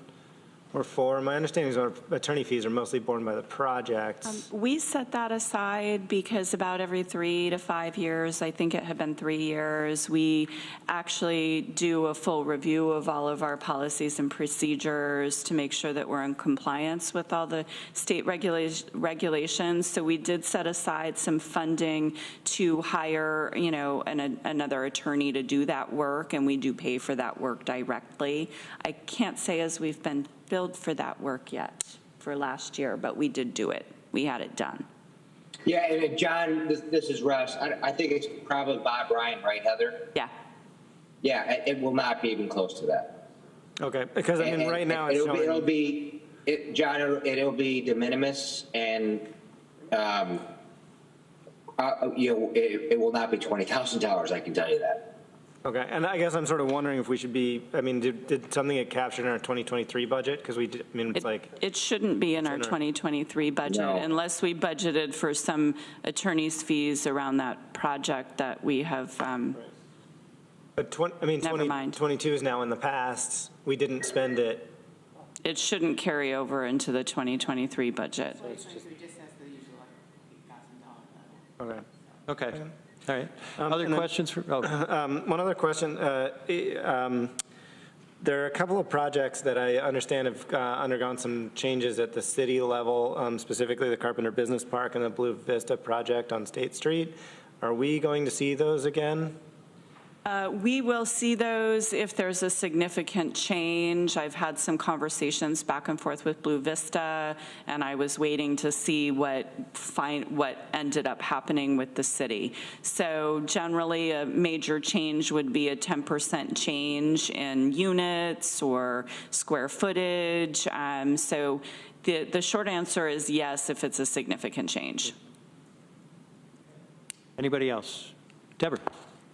S8: were for? My understanding is our attorney fees are mostly borne by the projects.
S5: We set that aside because about every 3 to 5 years, I think it had been 3 years, we actually do a full review of all of our policies and procedures to make sure that we're in compliance with all the state regulations. So we did set aside some funding to hire, you know, another attorney to do that work, and we do pay for that work directly. I can't say as we've been billed for that work yet for last year, but we did do it. We had it done.
S16: Yeah, and John, this is Russ. I think it's probably Bob Ryan, right, Heather?
S5: Yeah.
S16: Yeah, it will not be even close to that.
S8: Okay, because I mean, right now it's showing...
S16: It'll be de minimis, and you know, it will not be $20,000. I can tell you that.
S8: Okay, and I guess I'm sort of wondering if we should be, I mean, did something get captured in our 2023 budget? Because we did, I mean, it's like...
S5: It shouldn't be in our 2023 budget unless we budgeted for some attorney's fees around that project that we have.
S8: But 2022 is now in the past. We didn't spend it.
S5: It shouldn't carry over into the 2023 budget.
S8: Okay.
S3: Okay. All right. Other questions?
S8: One other question. There are a couple of projects that I understand have undergone some changes at the city level, specifically the Carpenter Business Park and the Blue Vista project on State Street. Are we going to see those again?
S5: We will see those if there's a significant change. I've had some conversations back and forth with Blue Vista, and I was waiting to see what ended up happening with the city. So generally, a major change would be a 10% change in units or square footage. So the short answer is yes, if it's a significant change.
S3: Anybody else? Deborah.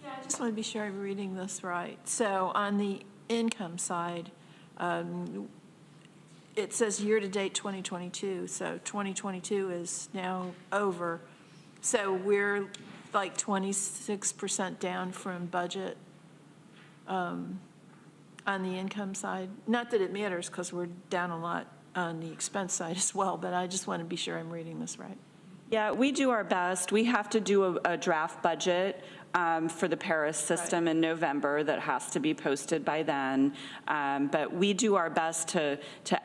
S1: I just want to be sure I'm reading this right. So on the income side, it says year-to-date 2022, so 2022 is now over. So we're like 26% down from budget on the income side. Not that it matters because we're down a lot on the expense side as well, but I just want to be sure I'm reading this right.
S5: Yeah, we do our best. We have to do a draft budget for the Paris system in November that has to be posted by then. But we do our best to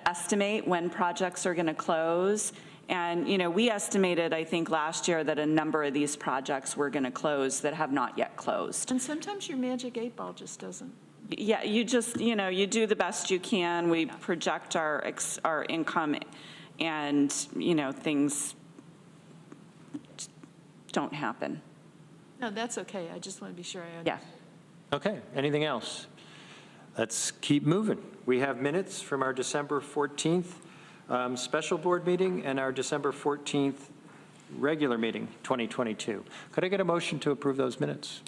S5: estimate when projects are going to close. And, you know, we estimated, I think, last year that a number of these projects were going to close that have not yet closed.
S1: And sometimes your magic 8-ball just doesn't.
S5: Yeah, you just, you know, you do the best you can. We project our income and, you know, things don't happen.
S1: No, that's okay. I just want to be sure I understand.
S5: Yeah.
S3: Okay, anything else? Let's keep moving. We have minutes from our December 14th special board meeting and our December 14th regular meeting, 2022. Could I get a motion to approve those minutes?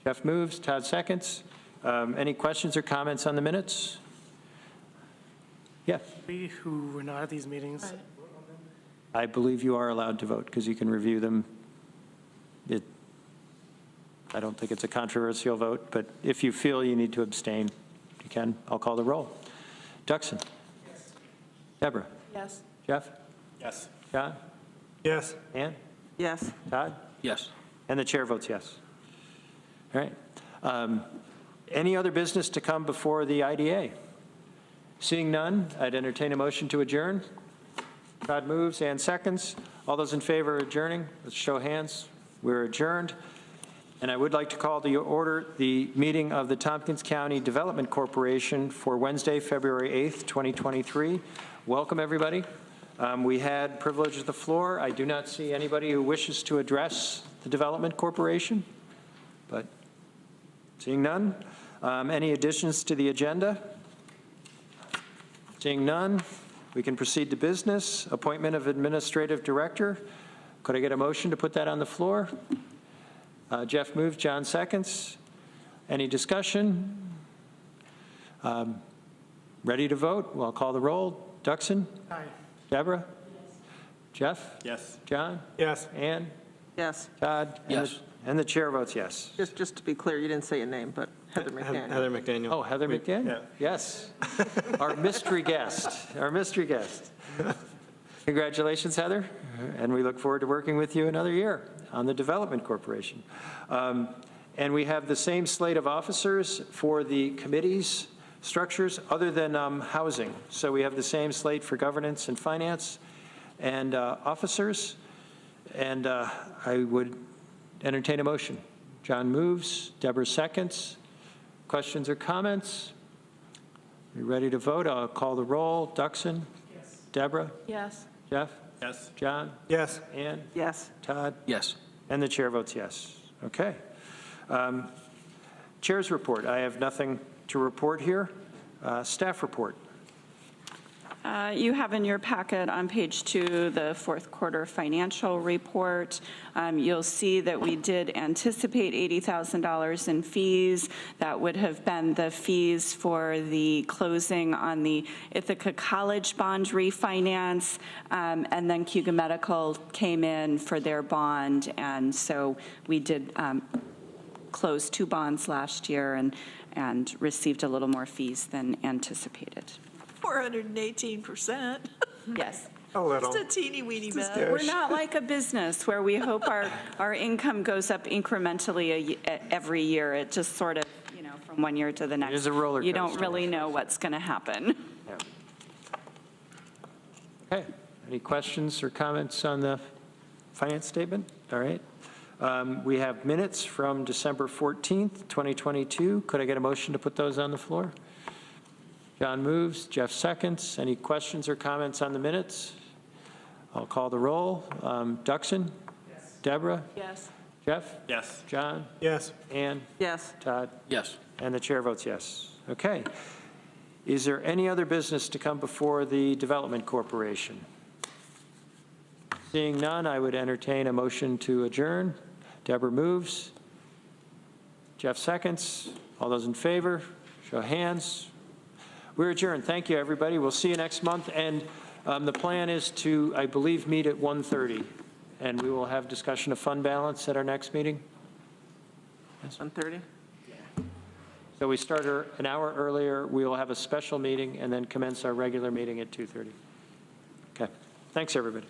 S3: Jeff moves, Todd seconds. Any questions or comments on the minutes? Yes.
S11: We who were not at these meetings.
S3: I believe you are allowed to vote because you can review them. I don't think it's a controversial vote, but if you feel you need to abstain, you can. I'll call the roll. Duxon? Yes. Deborah?
S1: Yes.
S3: Jeff?
S9: Yes.
S3: John?
S8: Yes.
S3: Ann?
S10: Yes.
S3: Todd?
S12: Yes.
S3: And the chair votes yes. All right. Any other business to come before the IDA? Seeing none, I'd entertain a motion to adjourn. Todd moves, Ann seconds. All those in favor of adjourning, let's show hands. We're adjourned. And I would like to call to order the meeting of the Tompkins County Development Corporation for Wednesday, February 8th, 2023. Welcome, everybody. We had privilege of the floor. I do not see anybody who wishes to address the Development Corporation, but seeing none. Any additions to the agenda? Seeing none, we can proceed to business. Appointment of Administrative Director. Could I get a motion to put that on the floor? Jeff moves, John seconds. Any discussion? Ready to vote? Well, I'll call the roll. Duxon?
S11: Aye.
S3: Deborah? Yes. Jeff?
S9: Yes.
S3: John?
S8: Yes.
S3: Ann?
S10: Yes.
S3: Todd?
S12: Yes.
S3: And the chair votes yes.
S10: Just to be clear, you didn't say a name, but Heather McDaniel.
S8: Heather McDaniel.
S3: Oh, Heather McDaniel?
S8: Yeah.
S3: Yes. Our mystery guest. Our mystery guest. Congratulations, Heather. And we look forward to working with you another year on the Development Corporation. And we have the same slate of officers for the committees structures other than housing. So we have the same slate for governance and finance and officers. And I would entertain a motion. John moves, Deborah seconds. Questions or comments? Are you ready to vote? I'll call the roll. Duxon? Yes. Deborah?
S1: Yes.
S3: Jeff?
S9: Yes.
S3: John?
S8: Yes.
S3: Ann?
S10: Yes.
S3: Todd?
S12: Yes.
S3: And the chair votes yes. Okay. Chair's report. I have nothing to report here. Staff report.
S5: You have in your packet on page 2 the fourth quarter financial report. You'll see that we did anticipate $80,000 in fees. That would have been the fees for the closing on the Ithaca College bond refinance, and then Cuba Medical came in for their bond, and so we did close 2 bonds last year and received a little more fees than anticipated.
S1: 418%.
S5: Yes.
S8: A little.
S1: Just a teeny weeny bit.
S5: We're not like a business where we hope our income goes up incrementally every year. It just sort of, from one year to the next.
S3: It is a roller coaster.
S5: You don't really know what's going to happen.
S3: Yeah. Okay. Any questions or comments on the finance statement? All right. We have minutes from December 14th, 2022. Could I get a motion to put those on the floor? John moves, Jeff seconds. Any questions or comments on the minutes? I'll call the roll. Duxon? Yes. Deborah?
S1: Yes.
S3: Jeff?
S9: Yes.
S3: John?
S8: Yes.
S3: Ann?
S10: Yes.
S3: Todd?
S12: Yes.
S3: And the chair votes yes. Okay. Is there any other business to come before the Development Corporation? Seeing none, I would entertain a motion to adjourn. Deborah moves. Jeff seconds. All those in favor, show of hands. We're adjourned. Thank you, everybody. We'll see you next month. And the plan is to, I believe, meet at 1:30. And we will have discussion of fund balance at our next meeting.
S10: 1:30?
S3: So we start an hour earlier. We will have a special meeting and then commence our regular meeting at 2:30. Okay. Thanks, everybody.